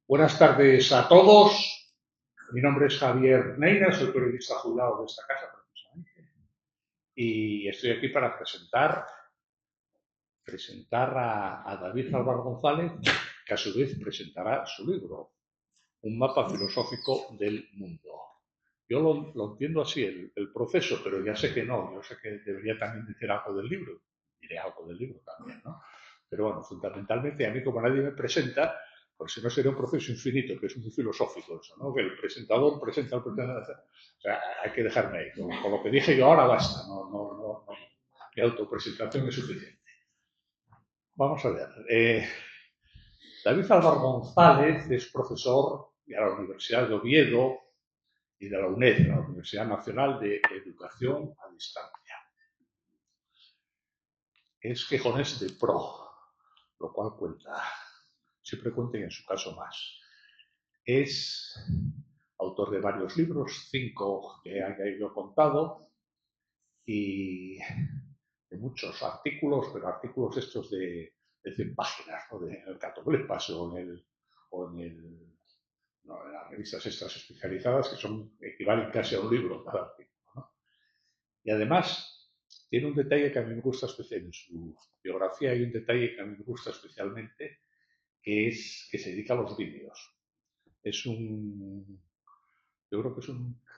Buenas tardes a todos. Mi nombre es Javier Neira, soy periodista jubilado de esta casa, precisamente. Y estoy aquí para presentar a David Álvaro González, que a su vez presentará su libro, Un mapa filosófico del mundo. Yo lo entiendo así, el proceso, pero ya sé que no. Yo sé que debería también decir algo del libro. Diré algo del libro también, ¿no? Pero bueno, fundamentalmente a mí, como nadie me presenta, pues si no sería un proceso infinito, que es muy filosófico eso, ¿no? Que el presentador presenta al presentador. O sea, hay que dejarme ahí. Con lo que dije yo ahora basta. No. Mi autopresentación es suficiente. Vamos a ver. David Álvaro González es profesor de la Universidad de Oviedo y de la UNED, la Universidad Nacional de Educación a Distancia. Es quejonés de pro, lo cual cuenta. Siempre cuenta y en su caso más. Es autor de varios libros, 5 que haya ido contado, y de muchos artículos, pero artículos estos de 100 páginas, ¿no? En el Catoblepas o en las revistas estas especializadas, que equivalen casi a un libro cada artículo, ¿no? Y además tiene un detalle que a mí me gusta especialmente en su biografía, hay un detalle que a mí me gusta especialmente, que es que se dedica a los vídeos. Yo creo que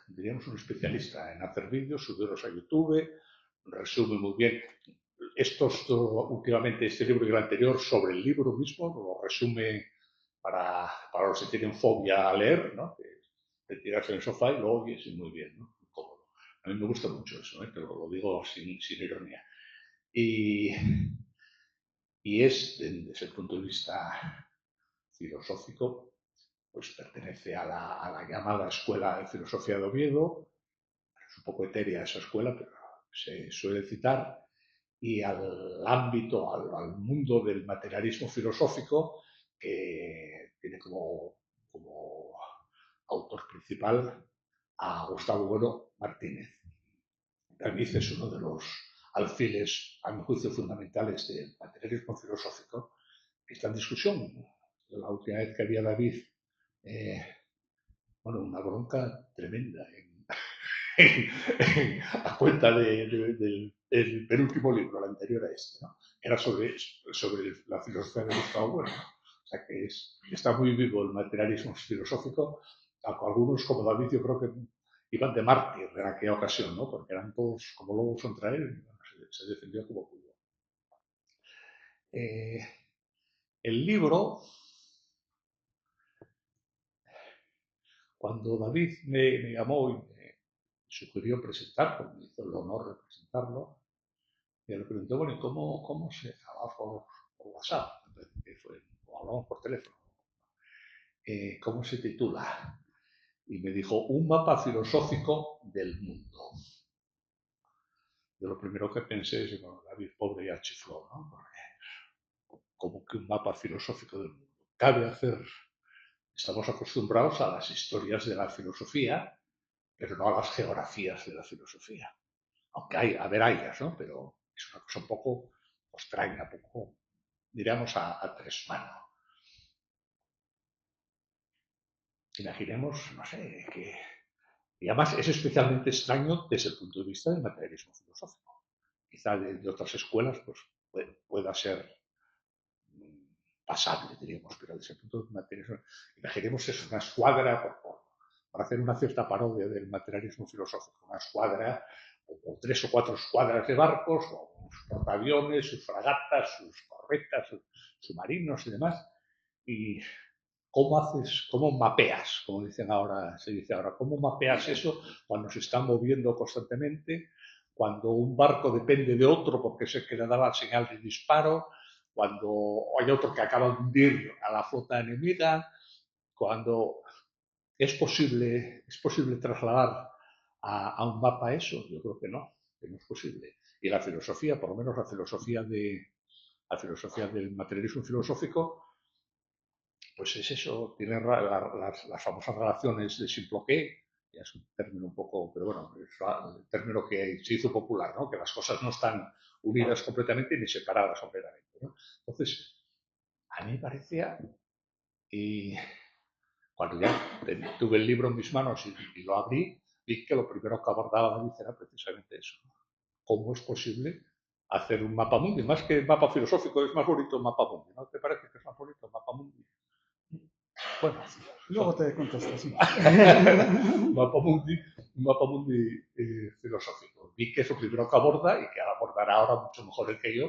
diríamos, un especialista en hacer vídeos, subirlos a YouTube, resume muy bien últimamente este libro y el anterior sobre el libro mismo, lo resume para los que tienen fobia a leer, ¿no? De tirarse en el sofá y lo oyes y muy bien, ¿no? Muy cómodo. A mí me gusta mucho eso, ¿eh? Pero lo digo sin ironía. Y desde ese punto de vista filosófico, pues pertenece a la llamada Escuela de Filosofía de Oviedo. Es un poco etérea esa escuela, pero se suele citar, y al ámbito, al mundo del materialismo filosófico, que tiene como autor principal a Gustavo Bueno Martínez. David es uno de los alfiles, a mi juicio, fundamentales del materialismo filosófico, que está en discusión. La última vez que había David, eh, bueno, una bronca tremenda a cuenta del penúltimo libro, el anterior a este, ¿no? Era sobre la filosofía de Gustavo Bueno. O sea que está muy vivo el materialismo filosófico. Algunos, como David, yo creo que iban de mártir en aquella ocasión, ¿no? Porque eran todos como lobos contra él, y se defendió como pudo. Eh, el libro, cuando David me llamó y me sugirió presentarlo, me hizo el honor de presentarlo, y le pregunté, bueno, ¿y cómo se hablaba por WhatsApp? O hablamos por teléfono. ¿Cómo se titula? Y me dijo, un mapa filosófico del mundo. Yo lo primero que pensé es, bueno, David, pobre, ya chifló, ¿no? Porque, como que un mapa filosófico del mundo. Estamos acostumbrados a las historias de la filosofía, pero no a las geografías de la filosofía. Aunque hay ellas, ¿no? Pero es una cosa un poco extraña, un poco, diríamos, a tres manos. Imaginemos, no sé, que... Y además es especialmente extraño desde el punto de vista del materialismo filosófico. Quizá de otras escuelas pues, pueda ser pasable, diríamos, pero desde el punto de materialismo... Imaginemos eso, una escuadra, para hacer una cierta parodia del materialismo filosófico, una escuadra o 3 o 4 escuadras de barcos, o sus portaaviones, sus fragatas, sus corbetas, sus submarinos y demás, y cómo mapeas, como se dice ahora, cómo mapeas eso cuando se está moviendo constantemente, cuando un barco depende de otro porque es el que le da la señal de disparo, cuando hay otro que acaba de hundir a la flota enemiga, cuando es posible trasladar a un mapa eso. Yo creo que no es posible. Y la filosofía, por lo menos la filosofía del materialismo filosófico, pues es eso, tiene las famosas relaciones de Simploqué, ya es un término un poco, pero bueno, es el término que se hizo popular, ¿no? Que las cosas no están unidas completamente ni separadas completamente, ¿no? Entonces, a mí me parecía, y cuando ya tuve el libro en mis manos y lo abrí, vi que lo primero que abordaba David era precisamente eso, ¿no? ¿Cómo es posible hacer un mapa mundi? Más que mapa filosófico, es más bonito un mapa mundi, ¿no te parece que es más bonito un mapa mundi? Bueno, luego te contesto, sí. un mapa mundi filosófico. Vi que es lo primero que aborda y que abordará ahora mucho mejor el que yo,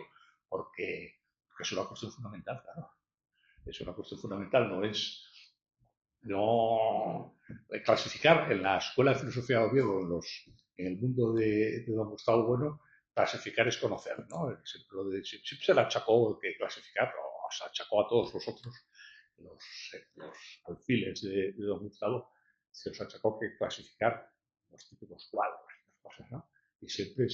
porque es una cuestión fundamental, claro. Es una cuestión fundamental, no clasificar en la Escuela de Filosofía de Oviedo, en el mundo de don Gustavo Bueno, clasificar es conocer, ¿no? Siempre se le achacó que clasificar, o se achacó a todos los otros, los alfiles de don Gustavo, se os achacó que clasificar los típicos cuadros, estas cosas, ¿no? Y siempre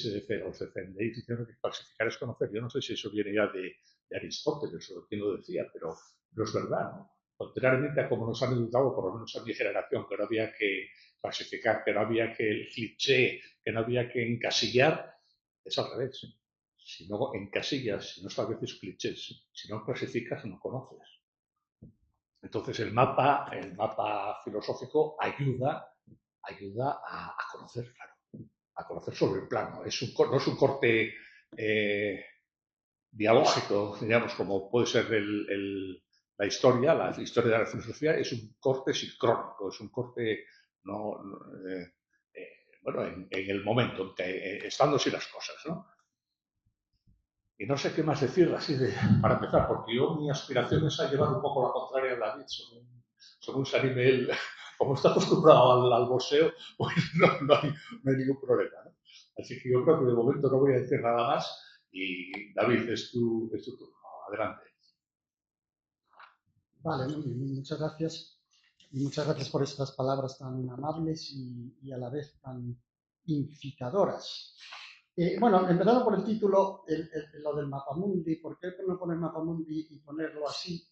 os defendéis diciendo que clasificar es conocer. Yo no sé si eso viene ya de Aristóteles o de quién lo decía, pero no es verdad, ¿no? Contrariamente a como nos han educado, por lo menos a mi generación, que no había que clasificar, que no había que el cliché, que no había que encasillar, es al revés. Si no encasillas, si no estableces clichés, si no clasificas, no conoces. Entonces el mapa filosófico ayuda a conocer, claro, a conocer sobre el plano. No es un corte dialógico, digamos, como puede ser la historia de la filosofía, es un corte sincrónico, es un corte bueno, en el momento, en que, estando así las cosas, ¿no? Y no sé qué más decir así para empezar, porque yo mi aspiración es a llevar un poco la contraria a David, según se anime él, como está acostumbrado al boxeo, pues no hay ningún problema, ¿no? Así que yo creo que de momento no voy a decir nada más y David, es tu turno. Adelante. Vale, muy bien, muchas gracias. Y muchas gracias por estas palabras tan amables y a la vez tan incitadoras. Bueno, empezando por el título, lo del mapamundi, ¿por qué no poner mapamundi y ponerlo así?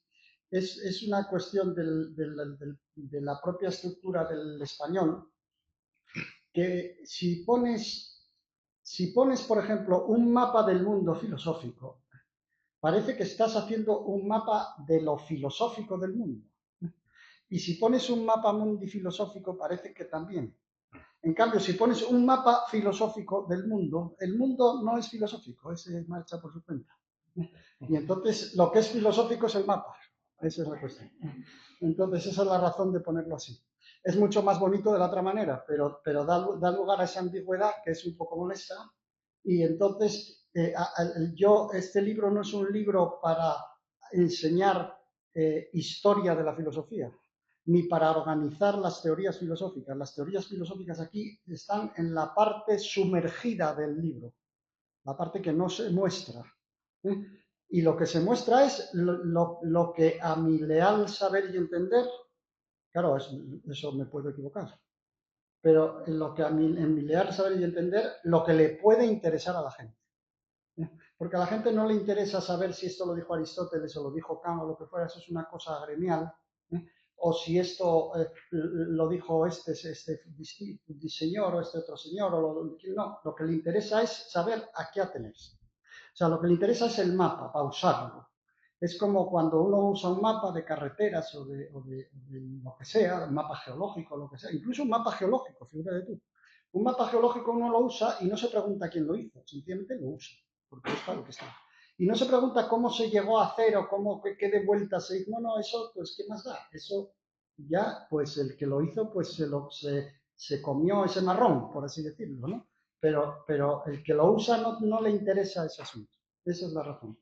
Es una cuestión de la propia estructura del español, que si pones, por ejemplo, un mapa del mundo filosófico, parece que estás haciendo un mapa de lo filosófico del mundo. Y si pones un mapa mundi filosófico, parece que también. En cambio, si pones un mapa filosófico del mundo, el mundo no es filosófico, es marcha por su cuenta. Y entonces lo que es filosófico es el mapa. Esa es la cuestión. Entonces esa es la razón de ponerlo así. Es mucho más bonito de la otra manera, pero da lugar a esa ambigüedad que es un poco molesta. Y entonces este libro no es un libro para enseñar historia de la filosofía, ni para organizar las teorías filosóficas. Las teorías filosóficas aquí están en la parte sumergida del libro, la parte que no se muestra. ¿eh? Y lo que se muestra es lo que a mi leal saber y entender, claro, eso me puedo equivocar, pero en mi leal saber y entender, lo que le puede interesar a la gente. Porque a la gente no le interesa saber si esto lo dijo Aristóteles o lo dijo Kant o lo que fuera, eso es una cosa gremial. ¿eh? O si esto lo dijo este señor o este otro señor. No, lo que le interesa es saber a qué atenerse. O sea, lo que le interesa es el mapa, para usarlo. Es como cuando uno usa un mapa de carreteras o de lo que sea, un mapa geológico, lo que sea, incluso un mapa geológico, fíjate tú. Un mapa geológico uno lo usa y no se pregunta quién lo hizo, sencillamente lo usa porque es para lo que está. Y no se pregunta cómo se llegó a hacer o qué de vuelta se hizo. No, eso, pues, ¿qué más da? Eso ya, pues, el que lo hizo, pues, se comió ese marrón, por así decirlo, ¿no? Pero el que lo usa no le interesa ese asunto. Esa es la razón.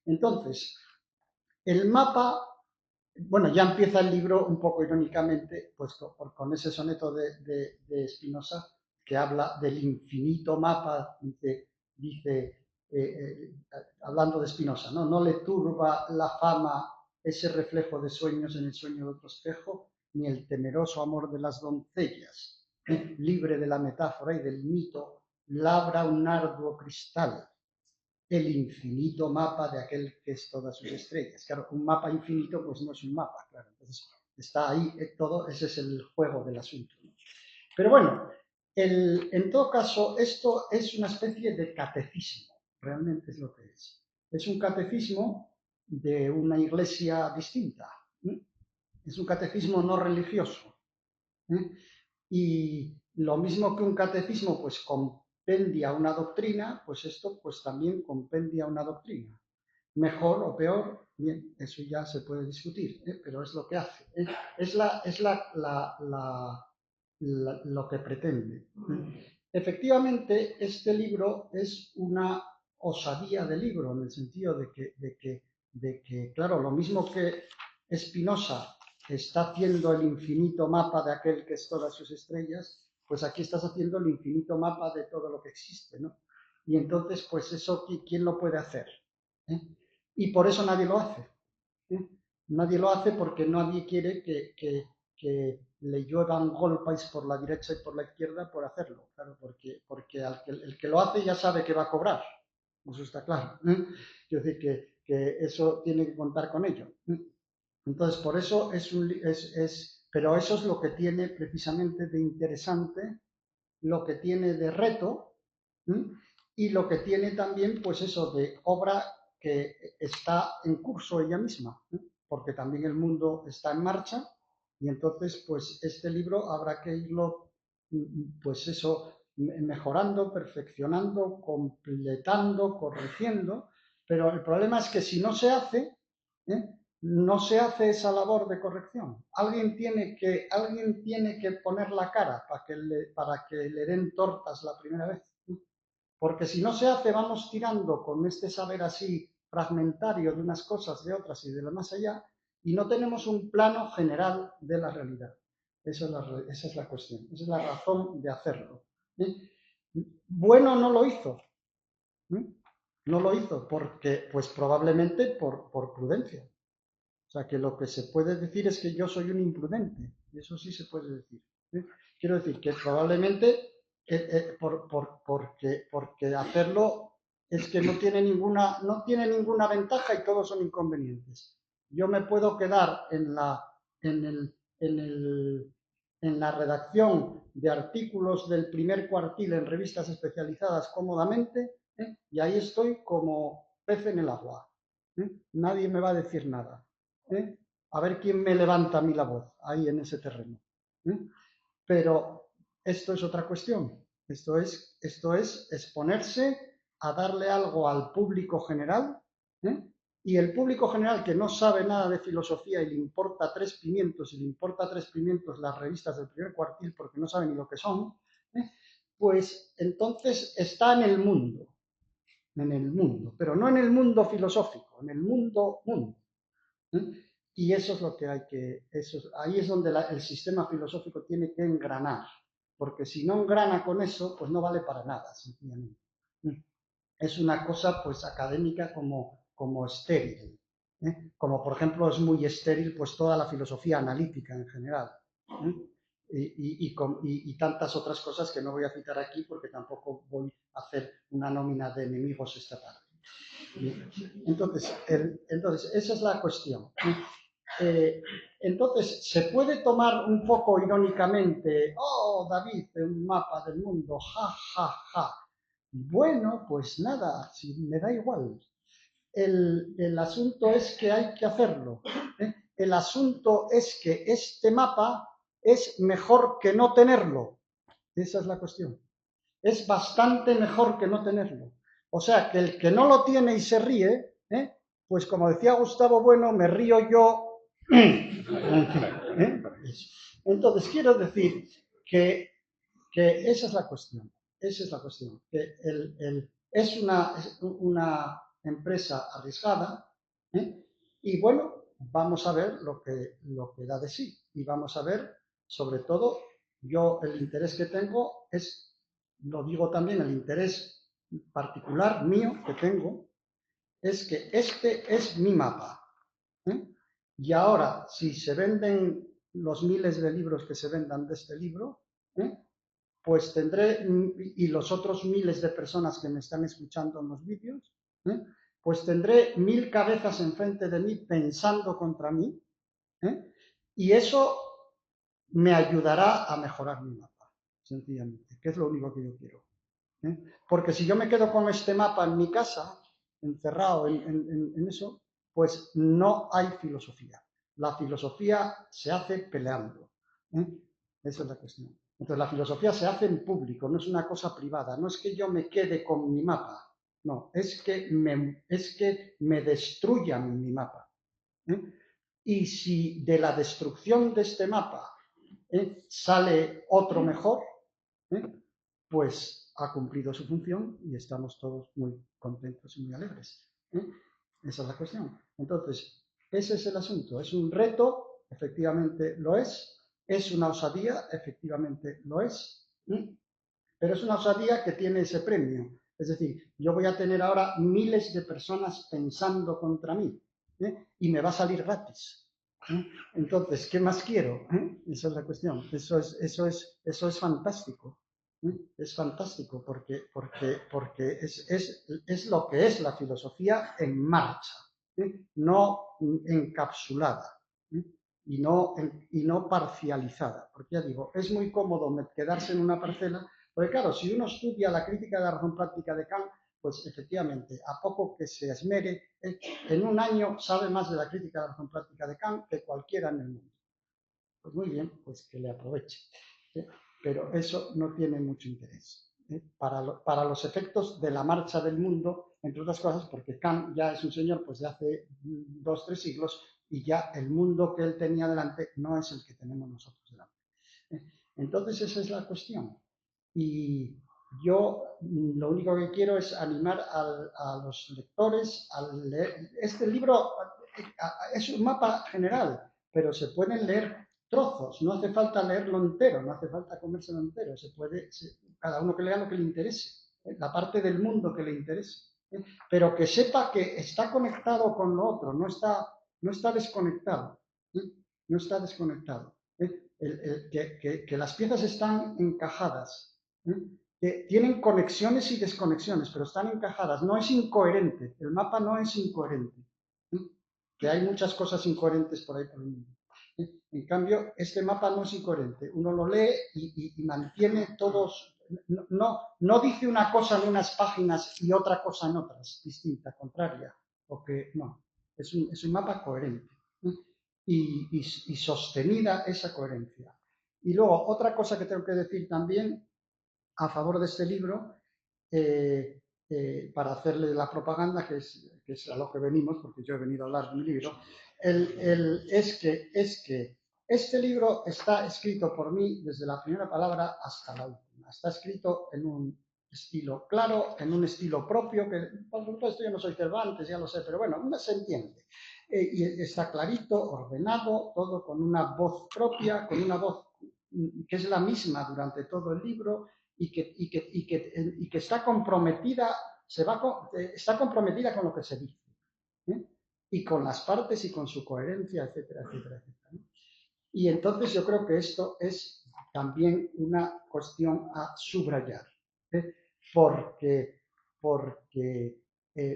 Entonces, el mapa, bueno, ya empieza el libro un poco irónicamente, pues con ese soneto de Spinoza, que habla del infinito mapa, dice hablando de Spinoza, ¿no? No le turba la fama ese reflejo de sueños en el sueño de otro espejo, ni el temeroso amor de las doncellas, libre de la metáfora y del mito, labra un arduo cristal, el infinito mapa de aquel que es todas sus estrellas. Claro, un mapa infinito pues no es un mapa, claro. Entonces está ahí todo, ese es el juego del asunto, ¿no? Pero bueno, en todo caso, esto es una especie de catecismo, realmente es lo que es. Es un catecismo de una iglesia distinta. Es un catecismo no religioso. Y lo mismo que un catecismo pues compendia una doctrina, pues esto pues también compendia una doctrina. Mejor o peor, bien, eso ya se puede discutir, pero es lo que hace. Es lo que pretende. Efectivamente, este libro es una osadía de libro, en el sentido de que claro, lo mismo que Spinoza está haciendo el infinito mapa de aquel que es todas sus estrellas, pues aquí estás haciendo el infinito mapa de todo lo que existe, ¿no? Y entonces, pues eso, ¿quién lo puede hacer? Y por eso nadie lo hace. Nadie lo hace porque nadie quiere que le lluevan golpes por la derecha y por la izquierda por hacerlo. Claro, porque el que lo hace ya sabe que va a cobrar. Eso está claro. Quiero decir que eso tiene que contar con ello. Entonces, por eso pero eso es lo que tiene precisamente de interesante, lo que tiene de reto, y lo que tiene también, pues eso, de obra que está en curso ella misma, porque también el mundo está en marcha, y entonces, pues este libro habrá que irlo, pues eso, mejorando, perfeccionando, completando, corrigiendo, pero el problema es que si no se hace, no se hace esa labor de corrección. Alguien tiene que poner la cara para que le den tortas la primera vez. Porque si no se hace, vamos tirando con este saber así fragmentario de unas cosas, de otras y de lo más allá, y no tenemos un plano general de la realidad. Esa es la cuestión, esa es la razón de hacerlo. Bueno, no lo hizo. No lo hizo porque, pues probablemente por prudencia. O sea, que lo que se puede decir es que yo soy un imprudente. Eso sí se puede decir. Quiero decir que probablemente porque hacerlo es que no tiene ninguna ventaja y todos son inconvenientes. Yo me puedo quedar en la redacción de artículos del primer cuartil en revistas especializadas cómodamente, y ahí estoy como pez en el agua. Nadie me va a decir nada. A ver quién me levanta a mí la voz ahí en ese terreno. Pero esto es otra cuestión. Esto es exponerse a darle algo al público general, y el público general que no sabe nada de filosofía y le importa tres pimientos, las revistas del primer cuartil porque no sabe ni lo que son, pues entonces está en el mundo, pero no en el mundo filosófico, en el mundo. Y eso es lo que ahí es donde el sistema filosófico tiene que engranar, porque si no engrana con eso, pues no vale para nada, sencillamente. Es una cosa pues académica como estéril, como por ejemplo es muy estéril pues toda la filosofía analítica en general, y tantas otras cosas que no voy a citar aquí porque tampoco voy a hacer una nómina de enemigos esta tarde. Entonces, esa es la cuestión. Entonces, se puede tomar un poco irónicamente, oh, David, un mapa del mundo, ja, ja, ja. Bueno, pues nada, si me da igual. El asunto es que hay que hacerlo. El asunto es que este mapa es mejor que no tenerlo. Esa es la cuestión. Es bastante mejor que no tenerlo. O sea, que el que no lo tiene y se ríe, pues como decía Gustavo Bueno, me río yo. Entonces, quiero decir que esa es la cuestión. Esa es la cuestión. Que es una empresa arriesgada, y bueno, vamos a ver lo que da de sí. Y vamos a ver, sobre todo, yo el interés que tengo es, lo digo también, el interés particular mío que tengo, es que este es mi mapa. Y ahora, si se venden los miles de libros que se vendan de este libro, pues tendré, y los otros miles de personas que me están escuchando en los vídeos, pues tendré 1000 cabezas enfrente de mí pensando contra mí, y eso me ayudará a mejorar mi mapa. sencillamente, que es lo único que yo quiero. Porque si yo me quedo con este mapa en mi casa, encerrado en eso, pues no hay filosofía. La filosofía se hace peleando. ¿eh? Esa es la cuestión. Entonces la filosofía se hace en público, no es una cosa privada. No es que yo me quede con mi mapa, no, es que me destruyan mi mapa. ¿eh? Y si de la destrucción de este mapa sale otro mejor, ¿eh? pues ha cumplido su función y estamos todos muy contentos y muy alegres. Esa es la cuestión. Entonces, ese es el asunto. Es un reto, efectivamente lo es una osadía, efectivamente lo es, pero es una osadía que tiene ese premio. Es decir, yo voy a tener ahora miles de personas pensando contra mí y me va a salir gratis. Entonces, ¿qué más quiero? Esa es la cuestión. Eso es fantástico. Es fantástico porque es lo que es la filosofía en marcha, no encapsulada y no parcializada. Porque ya digo, es muy cómodo quedarse en una parcela, porque claro, si uno estudia la crítica de la razón práctica de Kant, pues efectivamente, a poco que se esmere, en un año sabe más de la crítica de la razón práctica de Kant que cualquiera en el mundo. Pues muy bien, pues que le aproveche. Pero eso no tiene mucho interés. Para los efectos de la marcha del mundo, entre otras cosas, porque Kant ya es un señor pues de hace 2 o 3 siglos y ya el mundo que él tenía delante no es el que tenemos nosotros delante. Entonces esa es la cuestión. Y yo lo único que quiero es animar a los lectores a leer. Este libro es un mapa general, pero se pueden leer trozos, no hace falta leerlo entero, no hace falta comérselo entero, cada uno que lea lo que le interese, la parte del mundo que le interese, pero que sepa que está conectado con lo otro, no está desconectado, no está desconectado, que las piezas están encajadas, que tienen conexiones y desconexiones, pero están encajadas, no es incoherente, el mapa no es incoherente, que hay muchas cosas incoherentes por ahí por el mundo. En cambio, este mapa no es incoherente. Uno lo lee y mantiene todos. No dice una cosa en unas páginas y otra cosa en otras, distinta, contraria. No. Es un mapa coherente. Y sostenida esa coherencia. Y luego, otra cosa que tengo que decir también a favor de este libro, para hacerle la propaganda, que es a lo que venimos, porque yo he venido a hablar de mi libro, es que este libro está escrito por mí desde la primera palabra hasta la última. Está escrito en un estilo claro, en un estilo propio, que por supuesto yo no soy Cervantes, ya lo sé, pero bueno, se entiende. Y está clarito, ordenado, todo con una voz propia, con una voz que es la misma durante todo el libro, y que está comprometida, está comprometida con lo que se dice, y con las partes y con su coherencia, etcétera, etcétera, etcétera, ¿no? Y entonces yo creo que esto es también una cuestión a subrayar, ¿eh? porque, porque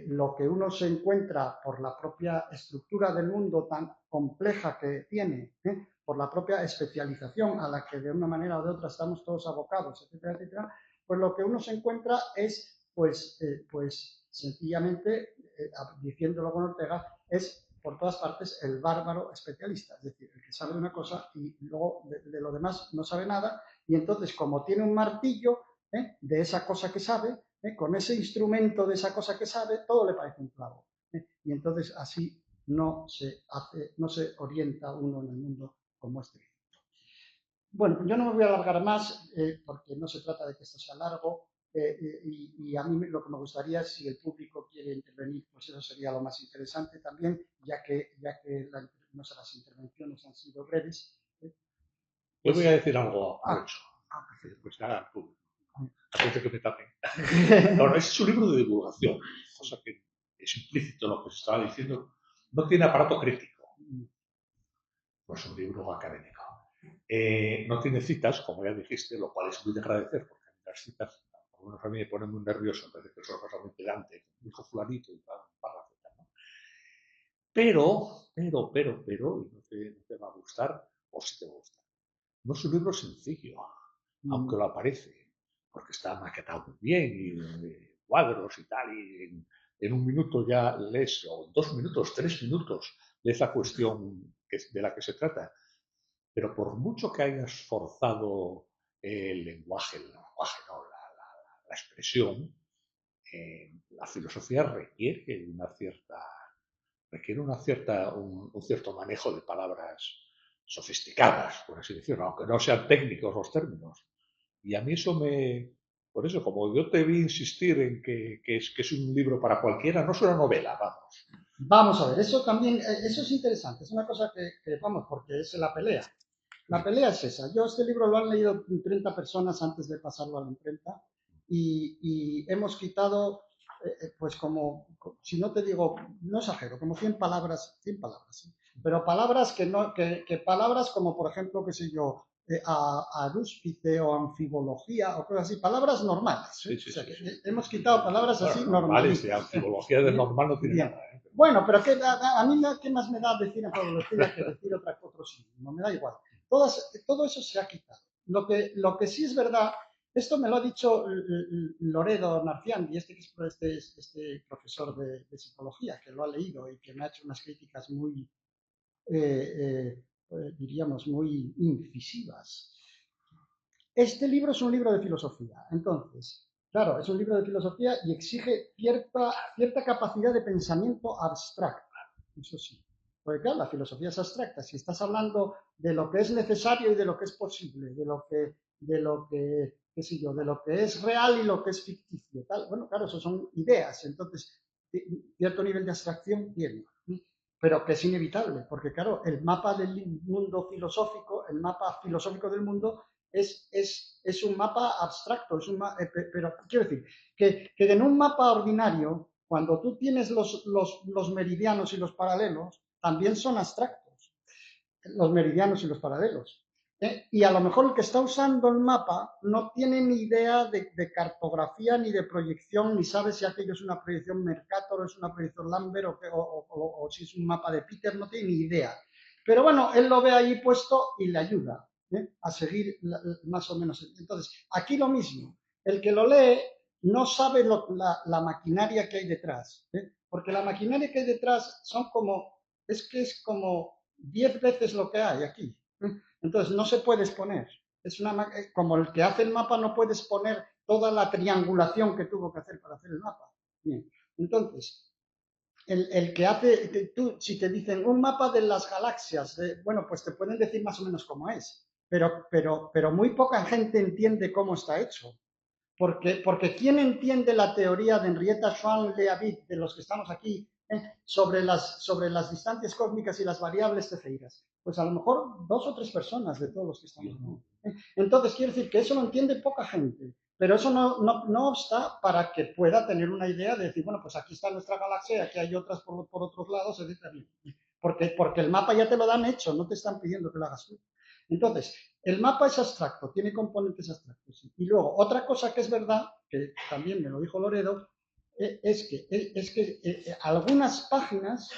lo que uno se encuentra por la propia estructura del mundo tan compleja que tiene, por la propia especialización a la que de una manera o de otra estamos todos abocados, etcétera, etcétera, pues lo que uno se encuentra es, pues sencillamente, diciéndolo con Ortega, es por todas partes el bárbaro especialista, es decir, el que sabe de una cosa y luego de lo demás no sabe nada, y entonces como tiene un martillo de esa cosa que sabe, con ese instrumento de esa cosa que sabe, todo le parece un clavo. Y entonces así no se orienta uno en el mundo como este. Bueno, yo no me voy a alargar más porque no se trata de que esto sea largo, y a mí lo que me gustaría, si el público quiere intervenir, pues eso sería lo más interesante también, ya que no sé, las intervenciones han sido breves. Yo voy a decir algo, aprovecho, Perfecto. pues haga el público, antes de que me tapen. Ahora, es un libro de divulgación, cosa que es implícito lo que se estaba diciendo, no tiene aparato crítico, no es un libro académico. No tiene citas, como ya dijiste, lo cual es muy de agradecer, porque las citas, por lo menos a mí me ponen muy nervioso, me parece que es una cosa muy pedante, dijo fulanito y para ¿no? Pero, y no te va a gustar, o si te va a gustar, no es un libro sencillo. aunque lo aparece, porque está maquetado muy bien, y cuadros y tal, y en un minuto ya lees, o en 2 minutos, 3 minutos, lees la cuestión de la que se trata. Pero por mucho que hayas forzado el lenguaje, no, la expresión, la filosofía requiere un cierto manejo de palabras sofisticadas, por así decirlo, aunque no sean técnicos los términos. Y a mí por eso, como yo te vi insistir en que es un libro para cualquiera, no es una novela, vamos. Vamos a ver, eso también, eso es interesante, es una cosa que vamos, porque es la pelea. La pelea es esa. Yo este libro lo han leído 30 personas antes de pasarlo a la imprenta y hemos quitado, pues como, si no te digo, no exagero, como 100 palabras, 100 palabras, ¿sí? Pero palabras que palabras como, por ejemplo, qué sé yo, arúspice o anfibología o cosas así, palabras normales. ¿Sí? Sí, o sea, sí, sí. hemos quitado palabras Bueno, así normales, de normalitas. anfibología de normal no tiene Bien. nada. Bueno, pero a mí ¿qué más me da decir anfibología que decir otro sinónimo? Me da igual. Todo eso se ha quitado. Lo que sí es verdad, esto me lo ha dicho Loredo Narciandi, este profesor de psicología, que lo ha leído y que me ha hecho unas críticas muy, diríamos, muy incisivas. Este libro es un libro de filosofía. Entonces, claro, es un libro de filosofía y exige cierta capacidad de pensamiento abstracto. Eso sí. Porque claro, la filosofía es abstracta. Si estás hablando de lo que es necesario y de lo que es posible, qué sé yo, de lo que es real y lo que es ficticio, tal. Bueno, claro, eso son ideas. Entonces, cierto nivel de abstracción tiene. Pero que es inevitable, porque claro, el mapa del mundo filosófico, el mapa filosófico del mundo es un mapa abstracto, pero quiero decir que en un mapa ordinario, cuando tú tienes los meridianos y los paralelos, también son abstractos, los meridianos y los paralelos. Y a lo mejor el que está usando el mapa no tiene ni idea de cartografía ni de proyección, ni sabe si aquello es una proyección Mercator o es una proyección Lambert o si es un mapa de Peter, no tiene ni idea. Pero bueno, él lo ve ahí puesto y le ayuda a seguir más o menos. Entonces, aquí lo mismo. El que lo lee no sabe la maquinaria que hay detrás, porque la maquinaria que hay detrás es como 10 veces lo que hay aquí. Entonces no se puede exponer. Como el que hace el mapa no puede exponer toda la triangulación que tuvo que hacer para hacer el mapa. Bien. Entonces, el que hace, si te dicen un mapa de las galaxias, bueno, pues te pueden decir más o menos cómo es, pero muy poca gente entiende cómo está hecho. Porque ¿quién entiende la teoría de Henrietta Swan Leavitt, de los que estamos aquí, sobre las distancias cósmicas y las variables cefeiras? Pues a lo mejor 2 o 3 personas de todos los que estamos aquí. Entonces, quiero decir que eso lo entiende poca gente, pero eso no obsta para que pueda tener una idea de decir, bueno, pues aquí está nuestra galaxia y aquí hay otras por otros lados, etc. Porque el mapa ya te lo dan hecho, no te están pidiendo que lo hagas tú. Entonces, el mapa es abstracto, tiene componentes abstractos. Y luego, otra cosa que es verdad, que también me lo dijo Loredo, es que algunas páginas,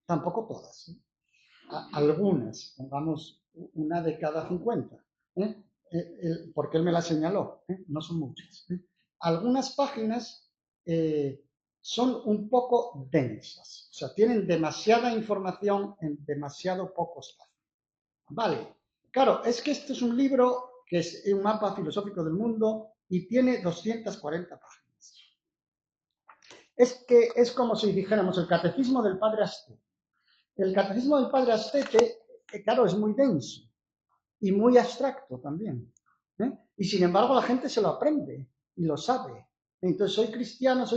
tampoco todas, algunas, pongamos una de cada 50, porque él me la señaló, no son muchas. Algunas páginas son un poco densas, o sea, tienen demasiada información en demasiado poco espacio. Vale, claro, es que este es un libro que es un mapa filosófico del mundo y tiene 240 páginas. Es que es como si dijéramos el catecismo del padre Astete. El catecismo del padre Astete, claro, es muy denso y muy abstracto también. Y sin embargo la gente se lo aprende y lo sabe. Entonces, soy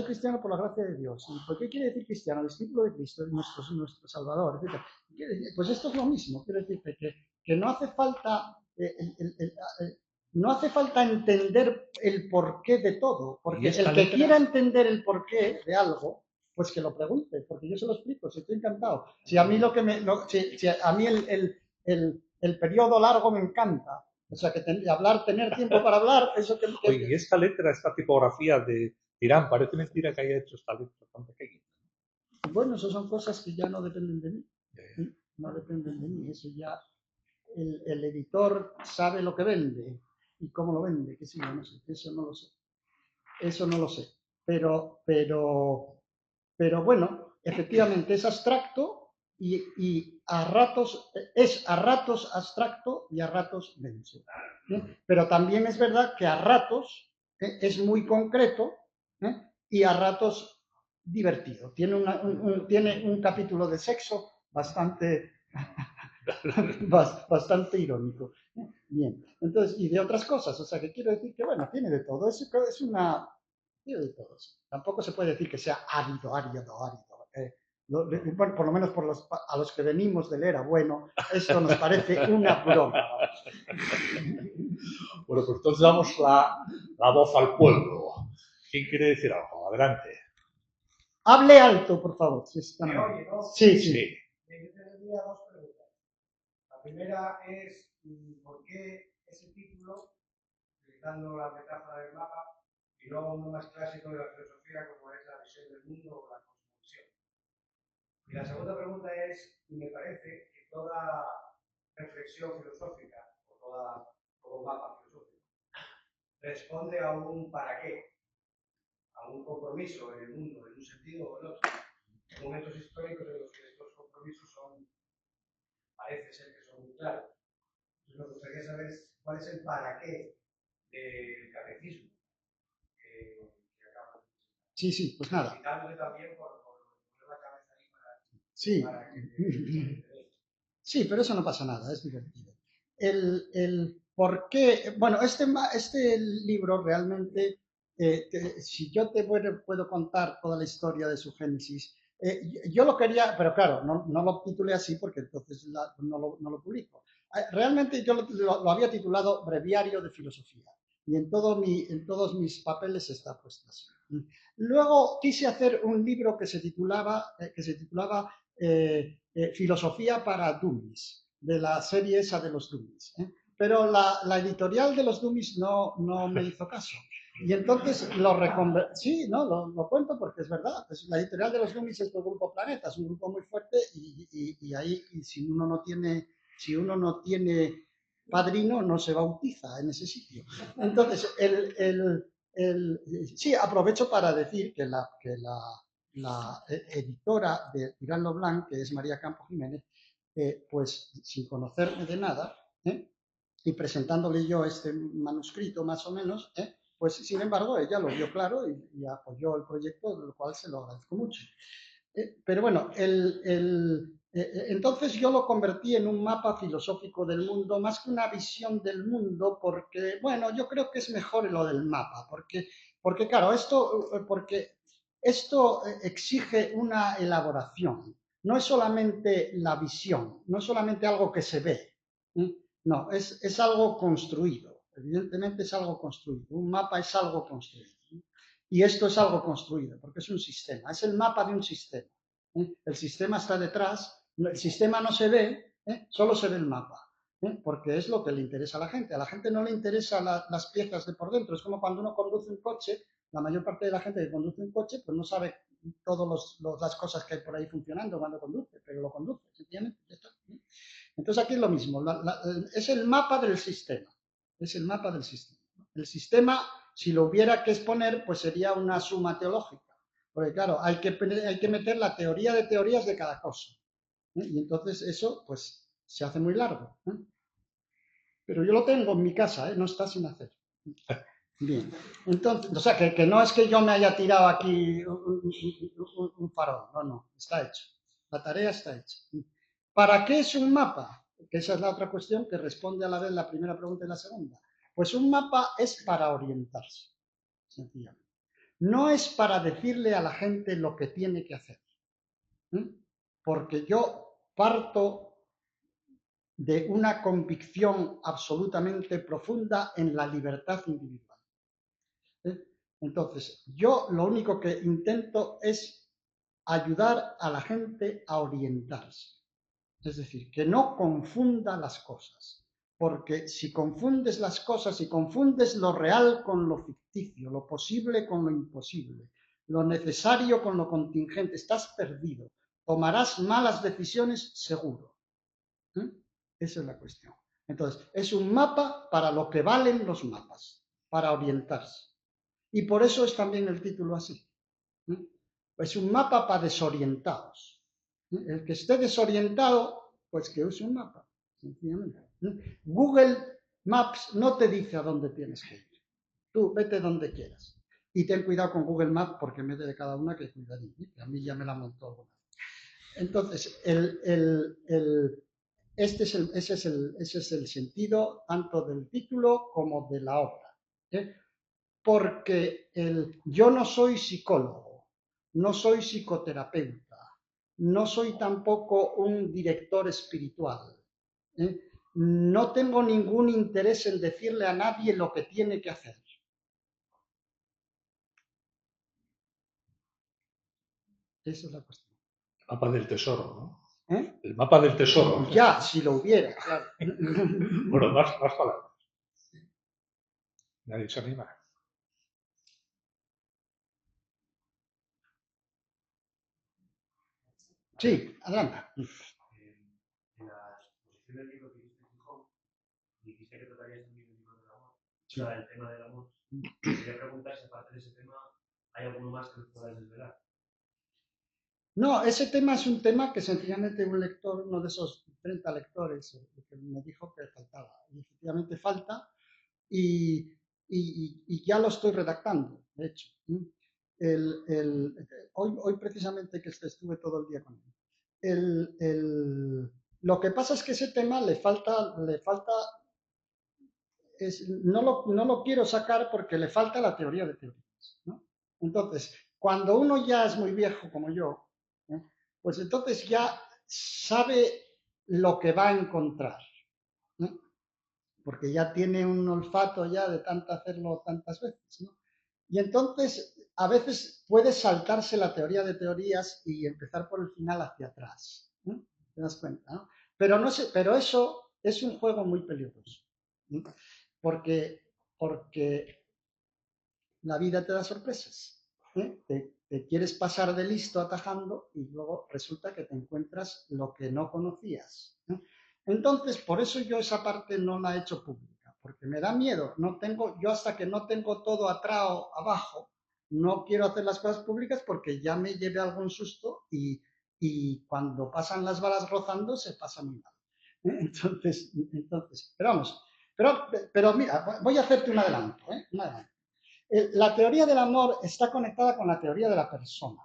cristiano por la gracia de Dios. ¿Y por qué quiere decir cristiano? Discípulo de Cristo, nuestro Salvador, etc. Pues esto es lo mismo. Quiero decir que no hace falta no hace falta entender el porqué de todo, porque el que quiera entender el porqué de algo, pues que lo pregunte, porque yo se lo explico, si estoy encantado. Si a mí si a mí el periodo largo me encanta, o sea, que tener tiempo para hablar, eso que... Oye, y esta letra, esta tipografía de Tirán, parece mentira que haya hecho esta letra tan pequeña. Bueno, eso son cosas que ya no dependen de mí. No dependen de mí, eso ya... El editor sabe lo que vende y cómo lo vende, qué sé yo, no sé, eso no lo sé. Eso no lo sé. Pero bueno, efectivamente es abstracto y a ratos es a ratos abstracto y a ratos denso. Pero también es verdad que a ratos es muy concreto y a ratos divertido. Tiene un capítulo de sexo bastante, bastante irónico. Bien, entonces, y de otras cosas, o sea, que quiero decir que, bueno, tiene de todo, es una, tiene de todo. Tampoco se puede decir que sea árido. Bueno, por lo menos a los que venimos del era bueno, esto nos parece una broma. Bueno, pues entonces damos la voz al pueblo. ¿Quién quiere decir algo? Adelante. Hable alto, por favor. Si ¿Me oye, no? Sí, sí. Yo tendría dos preguntas. La primera es, ¿por qué ese título, utilizando la metáfora del mapa, y no uno más clásico de la filosofía como es la visión del mundo o la cosmovisión? Y la segunda pregunta es, me parece que toda reflexión filosófica, o todo mapa filosófico, responde a un para qué, a un compromiso en el mundo, en un sentido o en otro. Hay momentos históricos en los que estos compromisos parece ser que son muy claros. Entonces me gustaría saber cuál es el para qué del catecismo que acaba de presentar. Sí, pues nada. Felicitándole también por poner la cabeza ahí Sí. para que Sí, pero eso no pasa nada, es divertido. El por qué, bueno, este libro realmente, si yo te puedo contar toda la historia de su génesis, yo lo quería, pero claro, no lo titulé así porque entonces no lo publico. Realmente yo lo había titulado Breviario de Filosofía y en todos mis papeles está puesto así. Luego quise hacer un libro que se titulaba Filosofía para Dummies, de la serie esa de los Dummies. Pero la editorial de los Dummies no me hizo caso. Y entonces lo reconvertí. Sí, no, lo cuento porque es verdad. Pues la editorial de los Dummies es el Grupo Planeta, es un grupo muy fuerte y ahí si uno no tiene padrino, no se bautiza en ese sitio. Entonces, sí, aprovecho para decir que la editora de Tirán Lo Blanc, que es María Campo Jiménez, pues sin conocerme de nada, y presentándole yo este manuscrito más o menos, pues sin embargo ella lo vio claro y apoyó el proyecto, de lo cual se lo agradezco mucho. Pero bueno, entonces yo lo convertí en un mapa filosófico del mundo, más que una visión del mundo, porque, bueno, yo creo que es mejor lo del mapa, porque claro, porque esto exige una elaboración, no es solamente la visión, no es solamente algo que se ve, no, es algo construido, evidentemente es algo construido, un mapa es algo construido. Y esto es algo construido, porque es un sistema, es el mapa de un sistema. El sistema está detrás, el sistema no se ve, solo se ve el mapa, porque es lo que le interesa a la gente. A la gente no le interesan las piezas de por dentro, es como cuando uno conduce un coche, la mayor parte de la gente que conduce un coche pues no sabe todas las cosas que hay por ahí funcionando cuando conduce, pero lo conduce, ¿entiendes? Entonces aquí es lo mismo, es el mapa del sistema, es el mapa del sistema. El sistema, si lo hubiera que exponer, pues sería una suma teológica, porque claro, hay que meter la teoría de teorías de cada cosa, y entonces eso pues se hace muy largo. Pero yo lo tengo en mi casa, no está sin hacer. Bien, entonces, o sea, que no es que yo me haya tirado aquí un farol, no, está hecho. La tarea está hecha. ¿Para qué es un mapa? Que esa es la otra cuestión que responde a la vez la primera pregunta y la segunda. Pues un mapa es para orientarse, sencillamente. No es para decirle a la gente lo que tiene que hacer. Porque yo parto de una convicción absolutamente profunda en la libertad individual. Entonces, yo lo único que intento es ayudar a la gente a orientarse. Es decir, que no confunda las cosas. Porque si confundes las cosas, si confundes lo real con lo ficticio, lo posible con lo imposible, lo necesario con lo contingente, estás perdido. Tomarás malas decisiones seguro. Esa es la cuestión. Entonces, es un mapa para lo que valen los mapas, para orientarse. Y por eso es también el título así. Es un mapa para desorientados. El que esté desorientado, pues que use un mapa, sencillamente. Google Maps no te dice a dónde tienes que ir. Tú vete donde quieras. Y ten cuidado con Google Maps porque mete de cada una que cuidadín, que a mí ya me la montó alguna. Entonces, ese es el sentido tanto del título como de la obra. Porque yo no soy psicólogo, no soy psicoterapeuta, no soy tampoco un director espiritual. No tengo ningún interés en decirle a nadie lo que tiene que hacer. Esa es la cuestión. El mapa del tesoro, ¿no? ¿Eh? El mapa del tesoro. Ya, si lo hubiera, claro. Bueno, más palabras. Nadie se anima. Sí, adelante. En la exposición del libro que hiciste en Gijón, dijiste que tratarías también el libro del amor, Sí. o sea, el tema del amor. Quería preguntar si aparte de ese tema hay alguno más que nos puedas desvelar. No, ese tema es un tema que sencillamente un lector, uno de esos 30 lectores, que me dijo que faltaba. Y efectivamente falta y ya lo estoy redactando, de hecho. Hoy precisamente que estuve todo el día con él. Lo que pasa es que ese tema le falta no lo quiero sacar porque le falta la teoría de teorías, ¿no? Entonces, cuando uno ya es muy viejo como yo, pues entonces ya sabe lo que va a encontrar, ¿no? Porque ya tiene un olfato ya de tanto hacerlo tantas veces, ¿no? Y entonces a veces puede saltarse la teoría de teorías y empezar por el final hacia atrás, ¿no? ¿Te das cuenta, no? Pero eso es un juego muy peligroso, ¿no? Porque la vida te da sorpresas, ¿eh? Te quieres pasar de listo atajando y luego resulta que te encuentras lo que no conocías, ¿eh? Entonces, por eso yo esa parte no la he hecho pública, porque me da miedo. Yo hasta que no tengo todo atrás abajo, no quiero hacer las cosas públicas porque ya me lleve algún susto y cuando pasan las balas rozando se pasa muy mal, ¿eh? Entonces, pero vamos, pero mira, voy a hacerte un adelanto, ¿eh? Un adelanto. La teoría del amor está conectada con la teoría de la persona,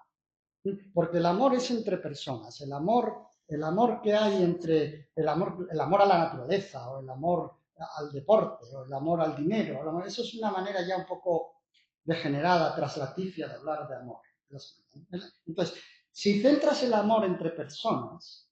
porque el amor es entre personas. El amor que hay entre el amor a la naturaleza, o el amor al deporte, o el amor al dinero, eso es una manera ya un poco degenerada, traslatifia de hablar de amor. Entonces, si centras el amor entre personas,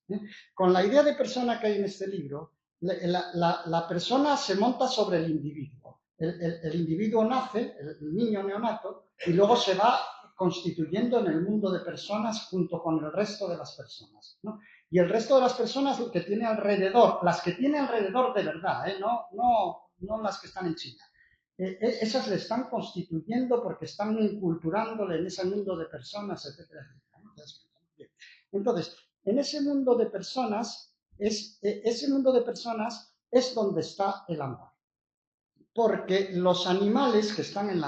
con la idea de persona que hay en este libro, la persona se monta sobre el individuo. El individuo nace, el niño neonato, y luego se va constituyendo en el mundo de personas junto con el resto de las personas, ¿no? Y el resto de las personas que tiene alrededor, las que tiene alrededor de verdad, no las que están en China, esas le están constituyendo porque están inculturándole en ese mundo de personas, etcétera, etcétera, ¿no? Entonces, en ese mundo de personas, ese mundo de personas es donde está el amor. Porque los animales que están en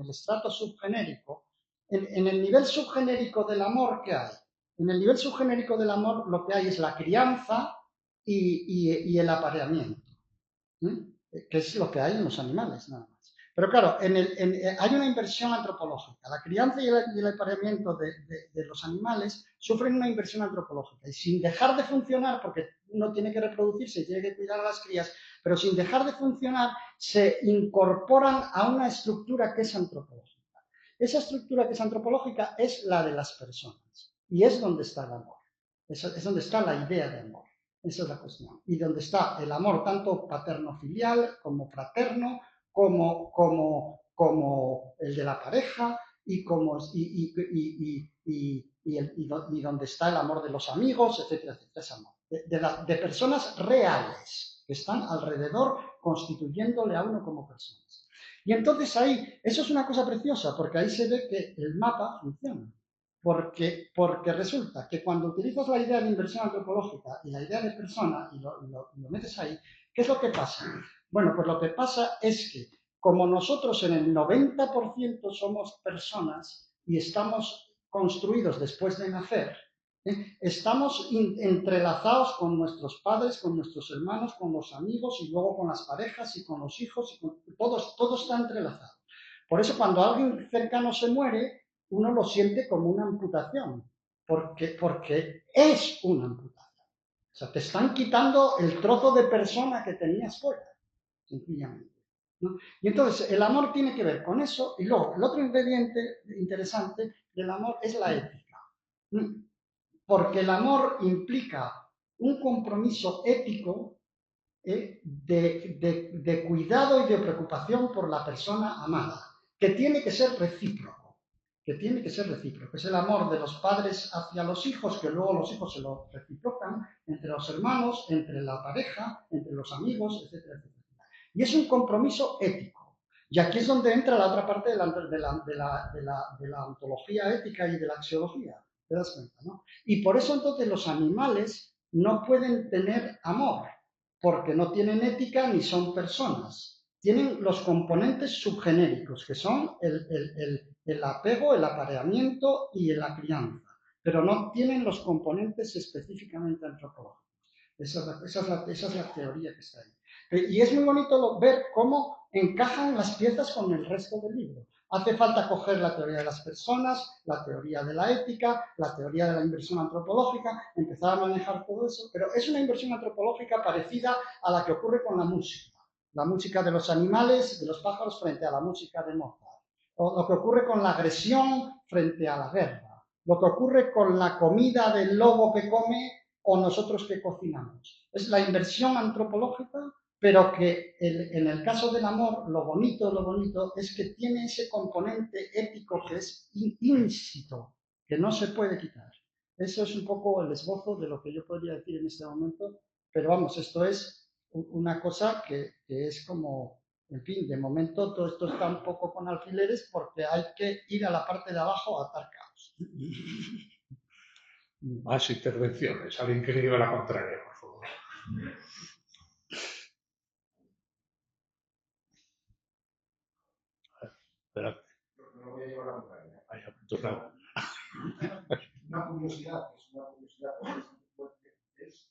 el estrato subgenérico, en el nivel subgenérico del amor, ¿qué hay? En el nivel subgenérico del amor lo que hay es la crianza y el apareamiento, que es lo que hay en los animales, nada más. Pero claro, hay una inversión antropológica. La crianza y el apareamiento de los animales sufren una inversión antropológica. Y sin dejar de funcionar, porque uno tiene que reproducirse y tiene que cuidar a las crías, pero sin dejar de funcionar, se incorporan a una estructura que es antropológica. Esa estructura que es antropológica es la de las personas. Y es donde está el amor. Es donde está la idea de amor. Esa es la cuestión. Y donde está el amor tanto paterno-filial como fraterno, como el de la pareja y donde está el amor de los amigos, etcétera, etcétera. Ese amor. De personas reales que están alrededor constituyéndole a uno como personas. Y entonces ahí, eso es una cosa preciosa, porque ahí se ve que el mapa funciona. Porque resulta que cuando utilizas la idea de inversión antropológica y la idea de persona y lo metes ahí, ¿Qué es lo que pasa? Bueno, pues lo que pasa es que como nosotros en el 90% somos personas y estamos construidos después de nacer, estamos entrelazados con nuestros padres, con nuestros hermanos, con los amigos y luego con las parejas y con los hijos, y todo está entrelazado. Por eso cuando alguien cercano se muere, uno lo siente como una amputación, porque es una amputación. O sea, te están quitando el trozo de persona que tenías fuera, sencillamente, ¿no? Y entonces el amor tiene que ver con eso, y luego el otro ingrediente interesante del amor es la ética. Porque el amor implica un compromiso ético de cuidado y de preocupación por la persona amada, que tiene que ser recíproco, Es el amor de los padres hacia los hijos, que luego los hijos se lo reciprocan, entre los hermanos, entre la pareja, entre los amigos, etcétera, etcétera. Y es un compromiso ético. Y aquí es donde entra la otra parte de la ontología ética y de la axiología. ¿Te das cuenta, no? Y por eso entonces los animales no pueden tener amor, porque no tienen ética ni son personas. Tienen los componentes subgenéricos, que son el apego, el apareamiento y la crianza, pero no tienen los componentes específicamente antropológicos. Esa es la teoría que está ahí. Y es muy bonito ver cómo encajan las piezas con el resto del libro. Hace falta coger la teoría de las personas, la teoría de la ética, la teoría de la inversión antropológica, empezar a manejar todo eso, pero es una inversión antropológica parecida a la que ocurre con la música de los animales, de los pájaros, frente a la música de Mozart, o lo que ocurre con la agresión frente a la guerra, lo que ocurre con la comida del lobo que come o nosotros que cocinamos. Es la inversión antropológica, pero que en el caso del amor, lo bonito es que tiene ese componente ético que es íncito, que no se puede quitar. Eso es un poco el esbozo de lo que yo podría decir en este momento, pero vamos, esto es una cosa que es como, en fin, de momento todo esto está un poco con alfileres porque hay que ir a la parte de abajo a atar cabos. Más intervenciones. Alguien que lleve la contraria, por favor. Espérate. No voy a llevar la contraria. Vaya, pues nada. Una curiosidad, es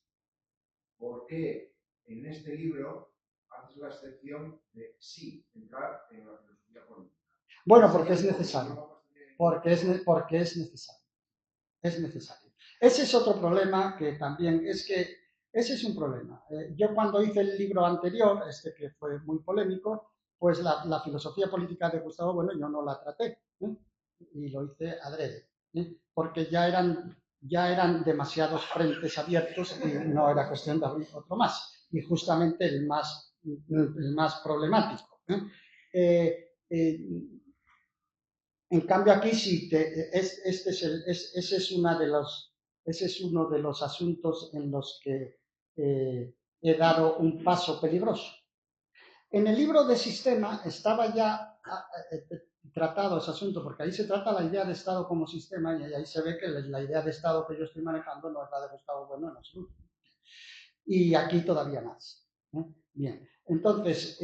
por qué en este libro haces la excepción de sí entrar en la filosofía política. Bueno, porque es necesario. Porque es necesario. Es necesario. Ese es otro problema que también, es que ese es un problema. Yo cuando hice el libro anterior, que fue muy polémico, pues la filosofía política de Gustavo Bueno yo no la traté, y lo hice adrede, porque ya eran demasiados frentes abiertos y no era cuestión de abrir otro más, y justamente el más problemático. En cambio aquí sí, ese es uno de los asuntos en los que he dado un paso peligroso. En el libro de sistema estaba ya tratado ese asunto, porque ahí se trata la idea de Estado como sistema y ahí se ve que la idea de Estado que yo estoy manejando no es la de Gustavo Bueno en absoluto. Y aquí todavía más. Bien, entonces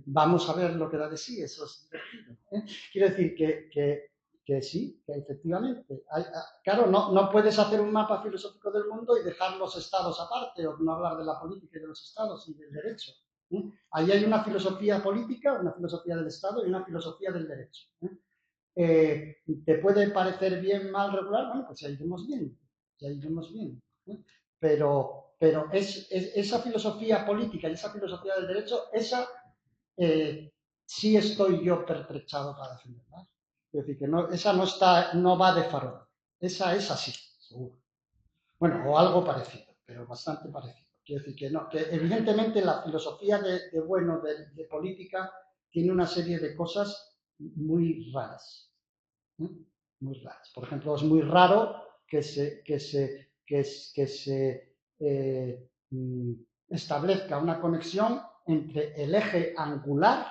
vamos a ver lo que da de sí, eso es divertido. Quiero decir que sí, que efectivamente. Claro, no puedes hacer un mapa filosófico del mundo y dejar los estados aparte, o no hablar de la política y de los estados y del derecho. Ahí hay una filosofía política, una filosofía del Estado y una filosofía del derecho. ¿Te puede parecer bien, mal, regular? Bueno, pues ya iremos bien, Pero esa filosofía política y esa filosofía del derecho, esa sí estoy yo pertrechado para defenderla. Es decir, que esa no va de farol. Esa es así, seguro. Bueno, o algo parecido, pero bastante parecido. Quiero decir que evidentemente la filosofía de política tiene una serie de cosas muy raras. Muy raras. Por ejemplo, es muy raro que se establezca una conexión entre el eje angular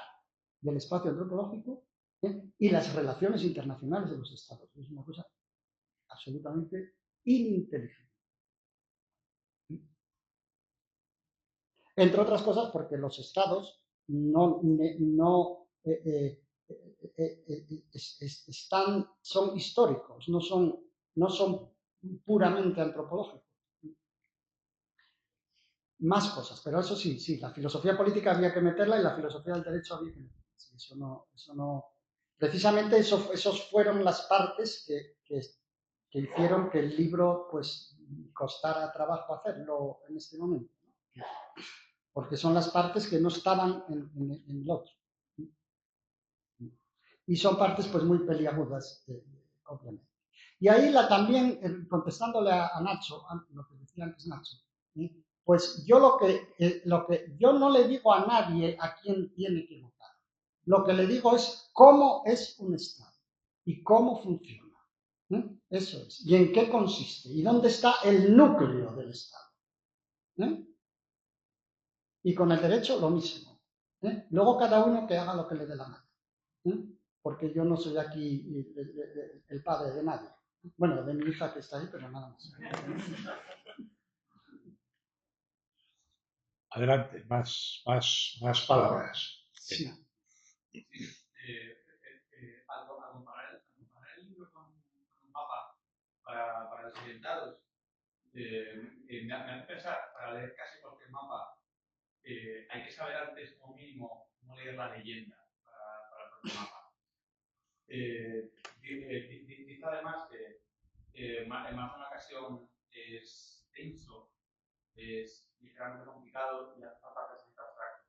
del espacio antropológico y las relaciones internacionales de los estados. Es una cosa absolutamente ininteligible. Entre otras cosas porque los estados son históricos, no son puramente antropológicos. Más cosas, pero eso sí, la filosofía política había que meterla y la filosofía del derecho había que meterla. Sí, eso no. Precisamente esos fueron las partes que hicieron que el libro pues costara trabajo hacerlo en este momento, ¿no? Porque son las partes que no estaban en el otro. Y son partes pues muy peliagudas, obviamente. Y ahí también, contestándole a Nacho, lo que decía antes Nacho, pues yo yo no le digo a nadie a quién tiene que votar. Lo que le digo es cómo es un Estado y cómo funciona. Eso es. Y en qué consiste. Y dónde está el núcleo del Estado. Y con el derecho lo mismo. Luego cada uno que haga lo que le dé la gana. Porque yo no soy aquí el padre de nadie. Bueno, de mi hija que está ahí, pero nada más. Adelante, más palabras. Sí. Al comparar el libro con un mapa para desorientados, me hace pensar, para leer casi cualquier mapa, hay que saber antes, como mínimo, cómo leer la leyenda para el propio mapa. Dice además que en más de una ocasión es denso, es ligeramente complicado y hace falta ser abstracto.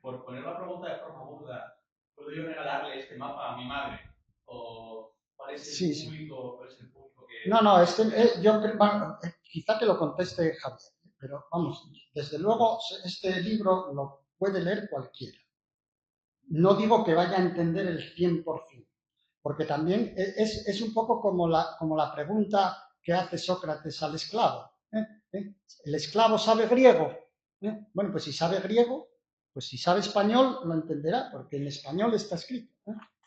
Por poner la pregunta de forma burda, ¿puedo yo regalarle este mapa a mi madre? ¿O cuál es el público? ¿Cuál es el público que...? No, quizá que lo conteste Javier, pero vamos, desde luego este libro lo puede leer cualquiera. No digo que vaya a entender el 100%, porque también es un poco como la pregunta que hace Sócrates al esclavo. ¿El esclavo sabe griego? Bueno, pues si sabe griego, pues si sabe español lo entenderá, porque en español está escrito,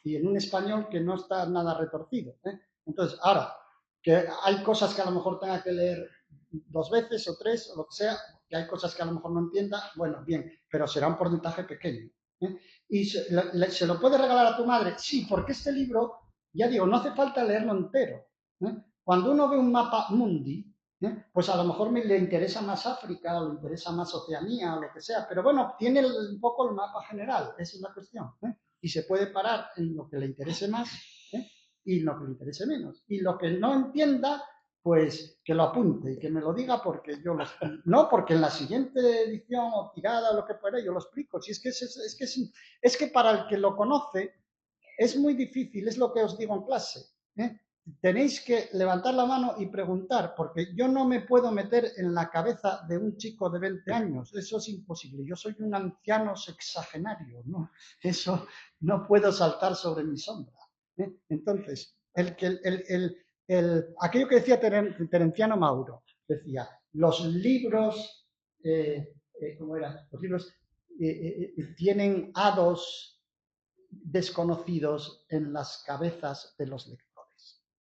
y en un español que no está nada retorcido. Entonces, ahora, que hay cosas que a lo mejor tenga que leer 2 veces o 3 o lo que sea, que hay cosas que a lo mejor no entienda, bueno, bien, pero será un porcentaje pequeño. ¿Y se lo puedes regalar a tu madre? Sí, porque este libro, ya digo, no hace falta leerlo entero. Cuando uno ve un mapa mundi, pues a lo mejor le interesa más África o le interesa más Oceanía o lo que sea, pero bueno, tiene un poco el mapa general, esa es la cuestión. Y se puede parar en lo que le interese más y en lo que le interese menos. Y lo que no entienda, pues que lo apunte y que me lo diga porque yo lo explico. No, porque en la siguiente edición o tirada o lo que fuera yo lo explico. Si es que para el que lo conoce es muy difícil, es lo que os digo en clase. Tenéis que levantar la mano y preguntar, porque yo no me puedo meter en la cabeza de un chico de 20 años, eso es imposible, yo soy un anciano sexagenario, ¿no? Eso no puedo saltar sobre mi sombra. Entonces, aquello que decía Terenciano Mauro, decía, los libros, ¿cómo era? Los libros tienen hados desconocidos en las cabezas de los lectores.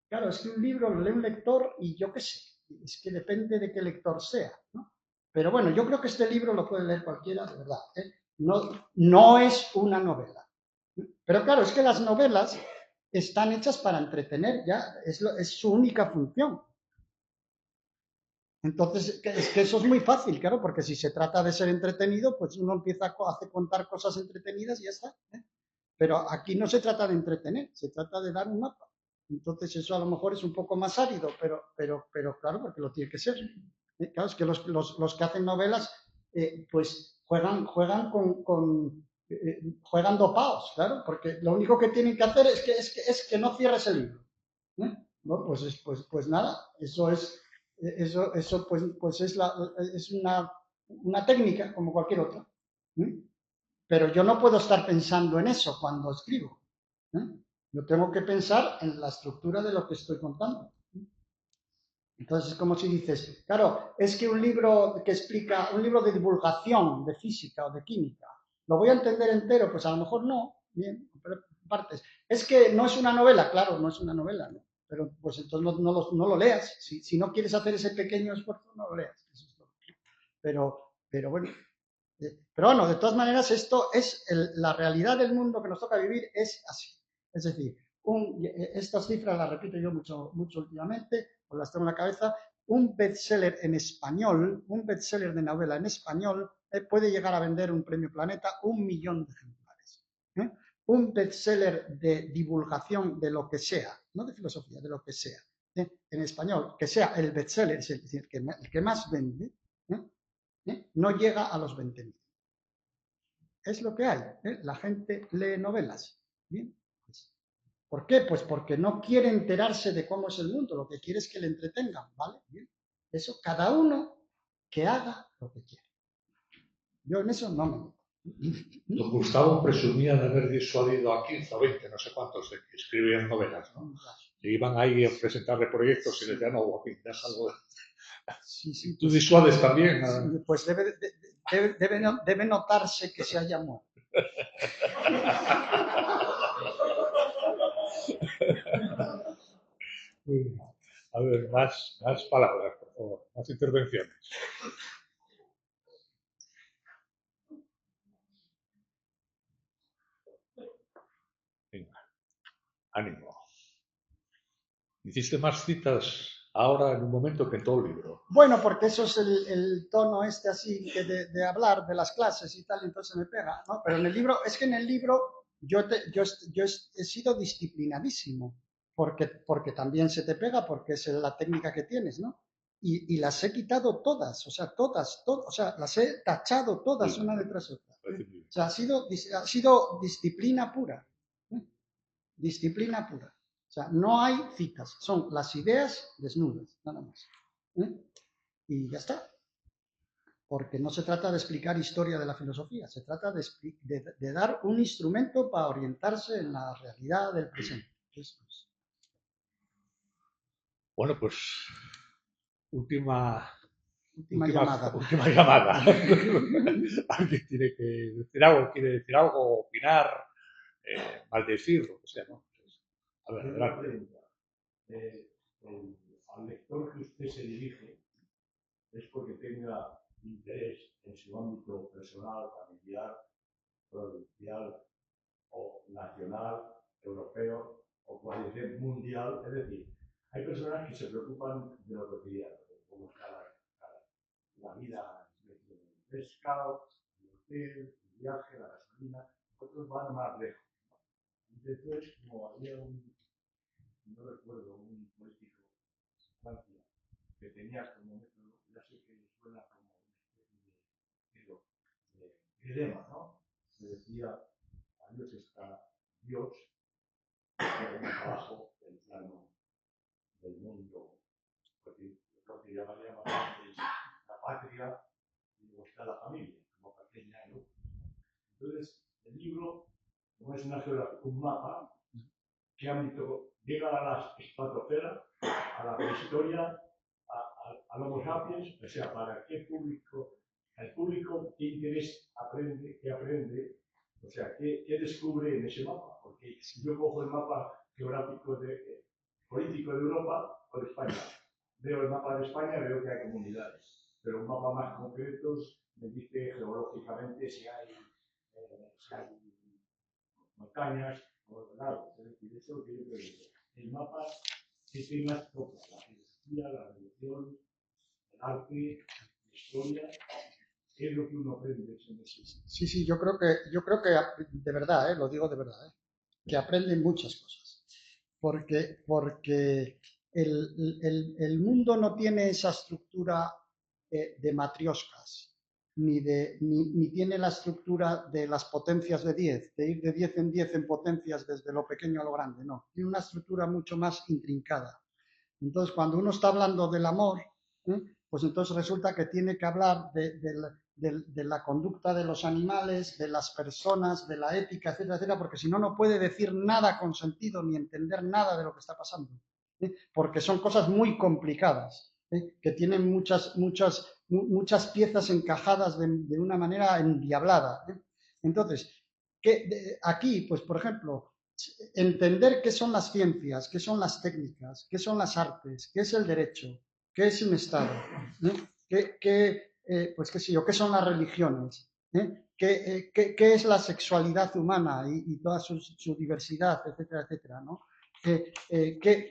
Claro, es que un libro lo lee un lector y yo qué sé, es que depende de qué lector sea, ¿no? Pero bueno, yo creo que este libro lo puede leer cualquiera, de verdad. No es una novela. Pero claro, es que las novelas están hechas para entretener, ya, es su única función. Entonces, es que eso es muy fácil, claro, porque si se trata de ser entretenido, pues uno empieza a contar cosas entretenidas y ya está. Pero aquí no se trata de entretener, se trata de dar un mapa. Entonces eso a lo mejor es un poco más árido, pero claro, porque lo tiene que ser. Claro, es que los que hacen novelas, pues juegan juegan dopados, claro, porque lo único que tienen que hacer es que no cierres el libro. ¿No? Pues nada, eso es una técnica como cualquier otra. Pero yo no puedo estar pensando en eso cuando escribo. Yo tengo que pensar en la estructura de lo que estoy contando. Entonces es como si dices, claro, es que un libro que explica, un libro de divulgación de física o de química, ¿lo voy a entender entero? Pues a lo mejor no, bien, pero partes. Es que no es una novela, claro, no es una novela, ¿no? Pero pues entonces no lo leas. Si no quieres hacer ese pequeño esfuerzo, no lo leas. Pero Pero bueno, pero bueno, de todas maneras, esto es la realidad del mundo que nos toca vivir, es así. Es decir, estas cifras las repito yo mucho últimamente, os las tengo en la cabeza. Un bestseller en español, un bestseller de novela en español, puede llegar a vender un premio Planeta 1 millón de ejemplares. Un bestseller de divulgación de lo que sea, no de filosofía, de lo que sea, en español, que sea el bestseller, es decir, el que más vende, no llega a los 20.000. Es lo que hay. La gente lee novelas. ¿Bien? ¿Por qué? Pues porque no quiere enterarse de cómo es el mundo, lo que quiere es que le entretengan, ¿vale? Bien. Eso, cada uno que haga lo que quiere. Yo en eso no me meto. Don Gustavo presumía de haber disuadido a 15 o 20, no sé cuántos, de que escribían novelas, ¿no? Y iban ahí a presentarle proyectos y le decían, no, Joaquín, déjalo. Sí, ¿Tú disuades también? Pues debe notarse que se haya muerto. A ver, más palabras, por favor, más intervenciones. Venga, ánimo. Hiciste más citas ahora en un momento que en todo el libro. Bueno, porque eso es el tono este así de hablar de las clases y tal, entonces me pega, ¿no? Pero en el libro, es que en el libro yo he sido disciplinadísimo, porque también se te pega, porque es la técnica que tienes, ¿no? Y las he quitado todas, o sea, todas, o sea, las he tachado todas una detrás de otra. O sea, ha sido disciplina pura. Disciplina pura. O sea, no hay citas, son las ideas desnudas, nada más. Y ya está. Porque no se trata de explicar historia de la filosofía, se trata de dar un instrumento para orientarse en la realidad del presente. Eso es. Bueno, pues última llamada. Alguien tiene que decir algo, quiere decir algo, opinar, maldecir, lo que sea, ¿no? A ver, adelante. Al lector que usted se dirige es porque tenga interés en su ámbito personal, familiar, provincial o nacional, europeo o cualquier mundial. Es decir, hay personas que se preocupan de lo cotidiano, de cómo está la vida del pescado, el hotel, el viaje, la gasolina. Otros van más lejos. Entonces, como había no recuerdo, un político de Francia que tenía como método, ya sé que suena como una especie de lema, ¿no? Que decía, a Dios está Dios, abajo del plano del mundo, porque lo que llamaríamos antes la patria, y luego está la familia, como pequeña grupo. Entonces, el libro, como es una geografía, un mapa, qué ámbito llega a la estratosfera, a la prehistoria, al Homo sapiens, o sea, para qué público, el público, qué interés aprende, qué aprende, o sea, qué descubre en ese mapa. Porque si yo cojo el mapa geográfico político de Europa o de España, veo el mapa de España, veo que hay comunidades, pero un mapa más concreto me dice geológicamente si hay montañas o lagos. Es decir, eso es lo que yo creo. El mapa que tenga toca la filosofía, la religión, el arte, la historia, es lo que uno aprende. Sí, yo creo que de verdad, lo digo de verdad, que aprenden muchas cosas. Porque el mundo no tiene esa estructura de matrioscas, ni tiene la estructura de las potencias de 10, de ir de 10 en 10 en potencias desde lo pequeño a lo grande, no. Tiene una estructura mucho más intrincada. Entonces, cuando uno está hablando del amor, pues entonces resulta que tiene que hablar de la conducta de los animales, de las personas, de la ética, etcétera, etcétera, porque si no, no puede decir nada con sentido ni entender nada de lo que está pasando, porque son cosas muy complicadas, que tienen muchas piezas encajadas de una manera endiablada. Entonces, aquí, pues por ejemplo, entender qué son las ciencias, qué son las técnicas, qué son las artes, qué es el derecho, qué es un Estado, pues qué sé yo, qué son las religiones, qué es la sexualidad humana y toda su diversidad, etcétera, etcétera, ¿no? ¿Qué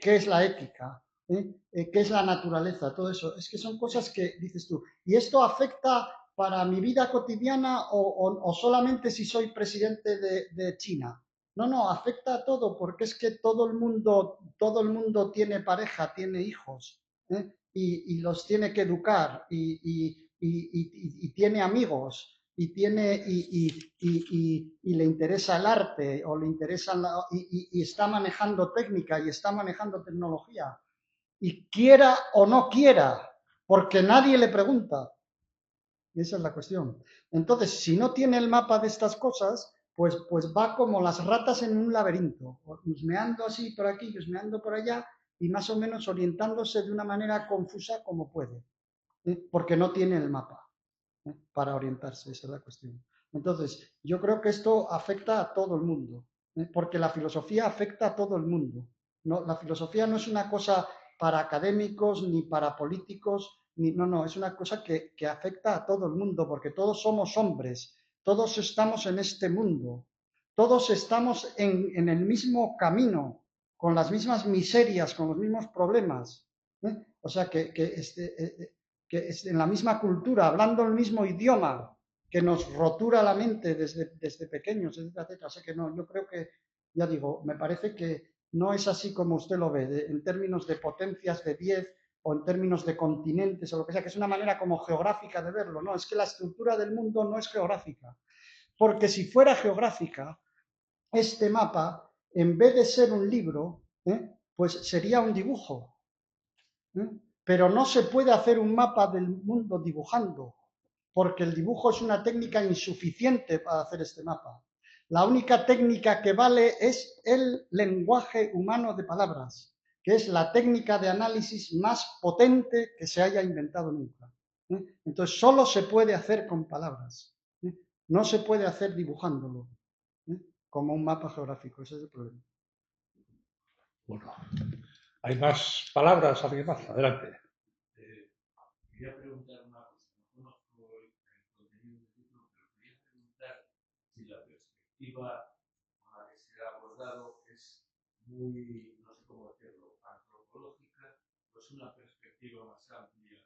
es la ética? ¿Qué es la naturaleza? Todo eso. Es que son cosas que dices tú. ¿Y esto afecta para mi vida cotidiana o solamente si soy presidente de China? No, no, afecta a todo, porque es que todo el mundo tiene pareja, tiene hijos, y los tiene que educar, y tiene amigos, y le interesa el arte, o le interesa y está manejando técnica y está manejando tecnología, y quiera o no quiera, porque nadie le pregunta. Y esa es la cuestión. Entonces, si no tiene el mapa de estas cosas, pues va como las ratas en un laberinto, husmeando así por aquí, husmeando por allá, y más o menos orientándose de una manera confusa como puede, porque no tiene el mapa para orientarse, esa es la cuestión. Entonces, yo creo que esto afecta a todo el mundo, porque la filosofía afecta a todo el mundo. No, la filosofía no es una cosa para académicos ni para políticos, no, es una cosa que afecta a todo el mundo, porque todos somos hombres, todos estamos en este mundo, todos estamos en el mismo camino, con las mismas miserias, con los mismos problemas. O sea, que es en la misma cultura, hablando el mismo idioma, que nos rotura la mente desde pequeños, etcétera, etcétera. O sea que no, yo creo que, ya digo, me parece que no es así como usted lo ve, en términos de potencias de 10 o en términos de continentes o lo que sea, que es una manera como geográfica de verlo. No, es que la estructura del mundo no es geográfica. Porque si fuera geográfica, este mapa, en vez de ser un libro, pues sería un dibujo. Pero no se puede hacer un mapa del mundo dibujando, porque el dibujo es una técnica insuficiente para hacer este mapa. La única técnica que vale es el lenguaje humano de palabras, que es la técnica de análisis más potente que se haya inventado nunca. Entonces, solo se puede hacer con palabras. No se puede hacer dibujándolo, como un mapa geográfico. Ese es el problema. Bueno, ¿hay más palabras? ¿Alguien más? Adelante. Quería preguntar una cosa. No conozco el contenido del título, pero quería preguntar si la perspectiva con la que se ha abordado es muy, no sé cómo decirlo, antropológica, o es una perspectiva más amplia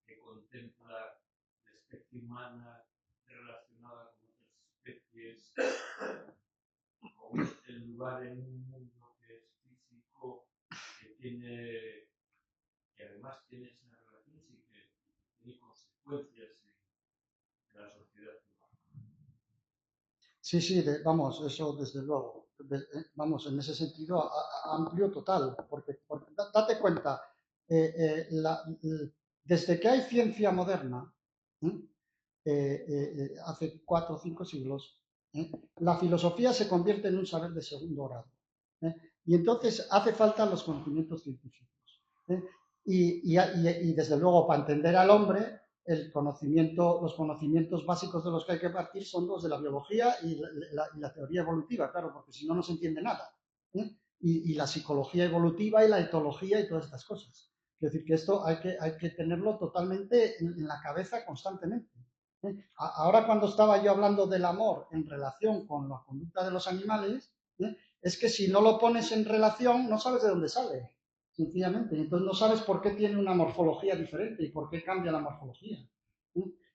que contempla la especie humana relacionada con otras especies, con el lugar en un mundo que es físico, que además tiene esas relaciones y que tiene consecuencias en la sociedad humana. Sí, vamos, eso desde luego. Vamos, en ese sentido amplio total, porque date cuenta, desde que hay ciencia moderna, hace 4 o 5 siglos, la filosofía se convierte en un saber de segundo grado. Y entonces hace falta los conocimientos científicos. Y desde luego, para entender al hombre, los conocimientos básicos de los que hay que partir son los de la biología y la teoría evolutiva, claro, porque si no, no se entiende nada. Y la psicología evolutiva y la etología y todas estas cosas. Es decir, que esto hay que tenerlo totalmente en la cabeza constantemente. Ahora, cuando estaba yo hablando del amor en relación con la conducta de los animales, es que si no lo pones en relación, no sabes de dónde sale, sencillamente. Entonces no sabes por qué tiene una morfología diferente y por qué cambia la morfología.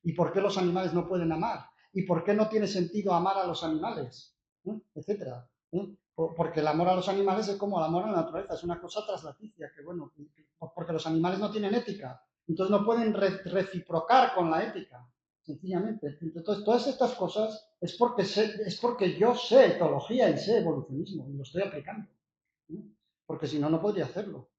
Y por qué los animales no pueden amar. Y por qué no tiene sentido amar a los animales, etcétera. Porque el amor a los animales es como el amor a la naturaleza, es una cosa traslaticia, que bueno, porque los animales no tienen ética, entonces no pueden reciprocar con la ética, sencillamente. Entonces, todas estas cosas es porque yo sé etología y sé evolucionismo y lo estoy aplicando, porque si no, no podría hacerlo.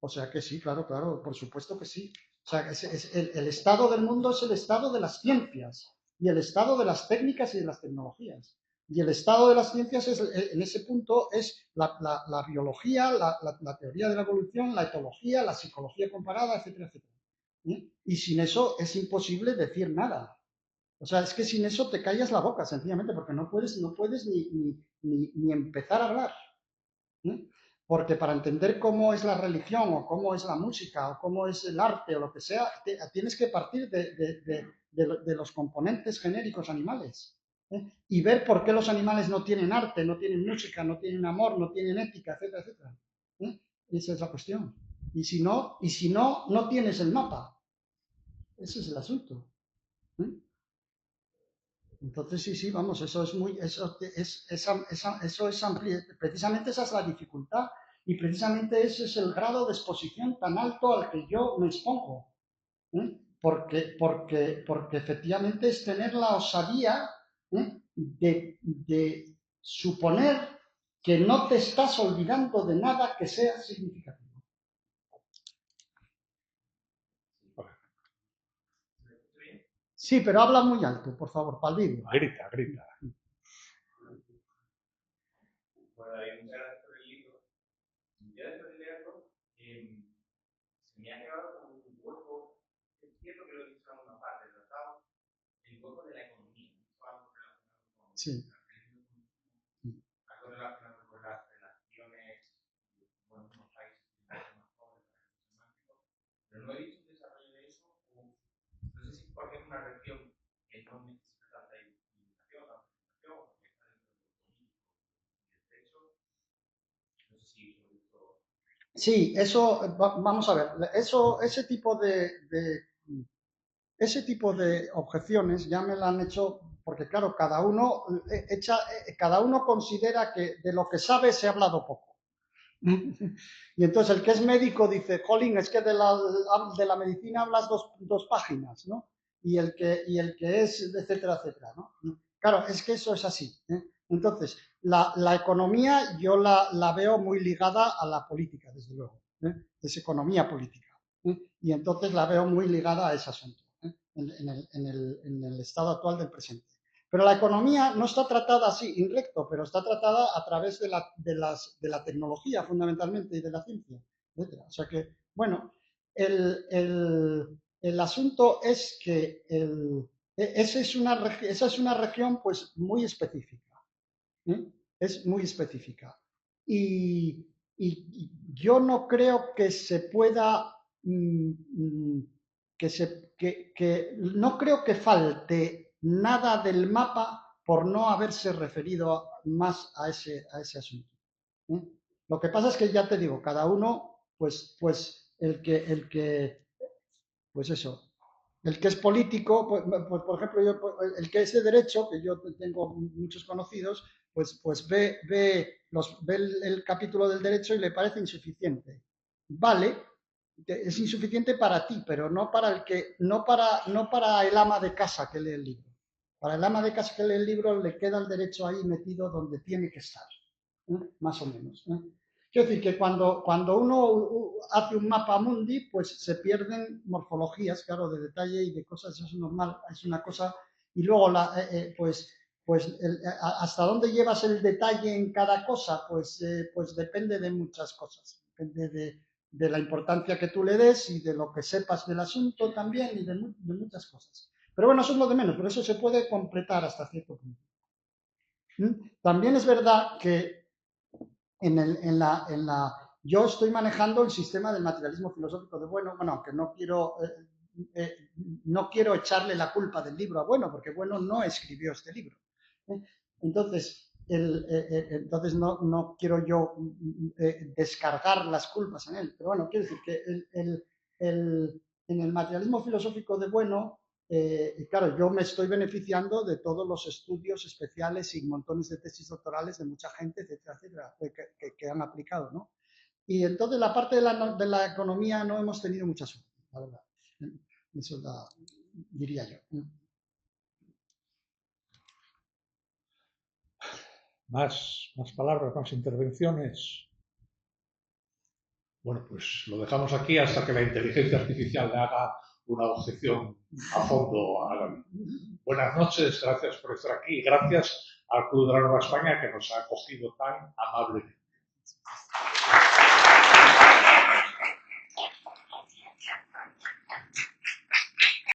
O sea que sí, claro, por supuesto que sí. O sea, el estado del mundo es el estado de las ciencias y el estado de las técnicas y de las tecnologías. Y el estado de las ciencias en ese punto es la biología, la teoría de la evolución, la etología, la psicología comparada, etcétera, etcétera. Y sin eso es imposible decir nada. O sea, es que sin eso te callas la boca, sencillamente, porque no puedes ni empezar a hablar. Porque para entender cómo es la religión o cómo es la música o cómo es el arte o lo que sea, tienes que partir de los componentes genéricos animales, ¿eh? Y ver por qué los animales no tienen arte, no tienen música, no tienen amor, no tienen ética, etcétera, etcétera, ¿eh? Esa es la cuestión. Y si no, no tienes el mapa. Ese es el asunto, ¿eh? Entonces, sí, vamos, eso es amplio. Precisamente esa es la dificultad y precisamente ese es el grado de exposición tan alto al que yo me expongo, ¿eh? Porque efectivamente es tener la osadía, ¿eh? de suponer que no te estás olvidando de nada que sea significativo. Sí, pero habla muy alto, por favor, para el vídeo. Grita, grita. Bueno, muchas gracias por el libro. Yo después de leerlo, se me ha quedado como un hueco, es cierto que lo he dicho en una parte, pero estaba el hueco de la economía, algo relacionado con Sí. algo relacionado con las relaciones, bueno, unos países más pobres, pero no he dicho un desarrollo de eso, no sé si porque es una región que no necesita tanta limitación, porque está dentro de lo político y de hecho, no sé si lo he visto. Sí, eso, vamos a ver, ese tipo de objeciones ya me la han hecho, porque claro, cada uno considera que de lo que sabe se ha hablado poco. Y entonces el que es médico dice, jolín, es que de la medicina hablas dos páginas, ¿no? Y el que es, etcétera, etcétera, ¿no? Claro, es que eso es así, ¿eh? Entonces, la economía yo la veo muy ligada a la política, desde luego, ¿eh? Es economía política, ¿eh? Y entonces la veo muy ligada a ese asunto, ¿eh? En el estado actual del presente. Pero la economía no está tratada así, in recto, pero está tratada a través de la tecnología, fundamentalmente, y de la ciencia, etc. O sea que, bueno, el asunto es que esa es una región pues muy específica, ¿eh? Es muy específica. Y yo no creo que se pueda, no creo que falte nada del mapa por no haberse referido más a ese asunto, ¿eh? Lo que pasa es que ya te digo, cada uno, pues pues eso, el que es político, pues, por ejemplo, el que es de derecho, que yo tengo muchos conocidos, pues ve el capítulo del derecho y le parece insuficiente. Vale, es insuficiente para ti, pero no para el ama de casa que lee el libro. Para el ama de casa que lee el libro le queda el derecho ahí metido donde tiene que estar, ¿eh? Más o menos, ¿eh? Quiero decir que cuando uno hace un mapa mundi, pues se pierden morfologías, claro, de detalle y de cosas, eso es normal, es una cosa, y luego hasta dónde llevas el detalle en cada cosa, pues depende de muchas cosas, depende de la importancia que tú le des y de lo que sepas del asunto también y de muchas cosas. Pero bueno, eso es lo de menos, pero eso se puede completar hasta cierto punto. También es verdad que yo estoy manejando el sistema del materialismo filosófico de Bueno, aunque no quiero echarle la culpa del libro a Bueno, porque Bueno no escribió este libro, ¿eh? Entonces, no quiero yo descargar las culpas en él, pero bueno, quiero decir que en el materialismo filosófico de Bueno, claro, yo me estoy beneficiando de todos los estudios especiales y montones de tesis doctorales de mucha gente, etcétera, etcétera, que han aplicado, ¿no? Y entonces la parte de la economía no hemos tenido mucha suerte, la verdad. Eso diría yo. Más palabras, más intervenciones. Bueno, pues lo dejamos aquí hasta que la inteligencia artificial le haga una objeción a fondo a la vida. Buenas noches, gracias por estar aquí y gracias al Club de la Nueva España que nos ha acogido tan amablemente.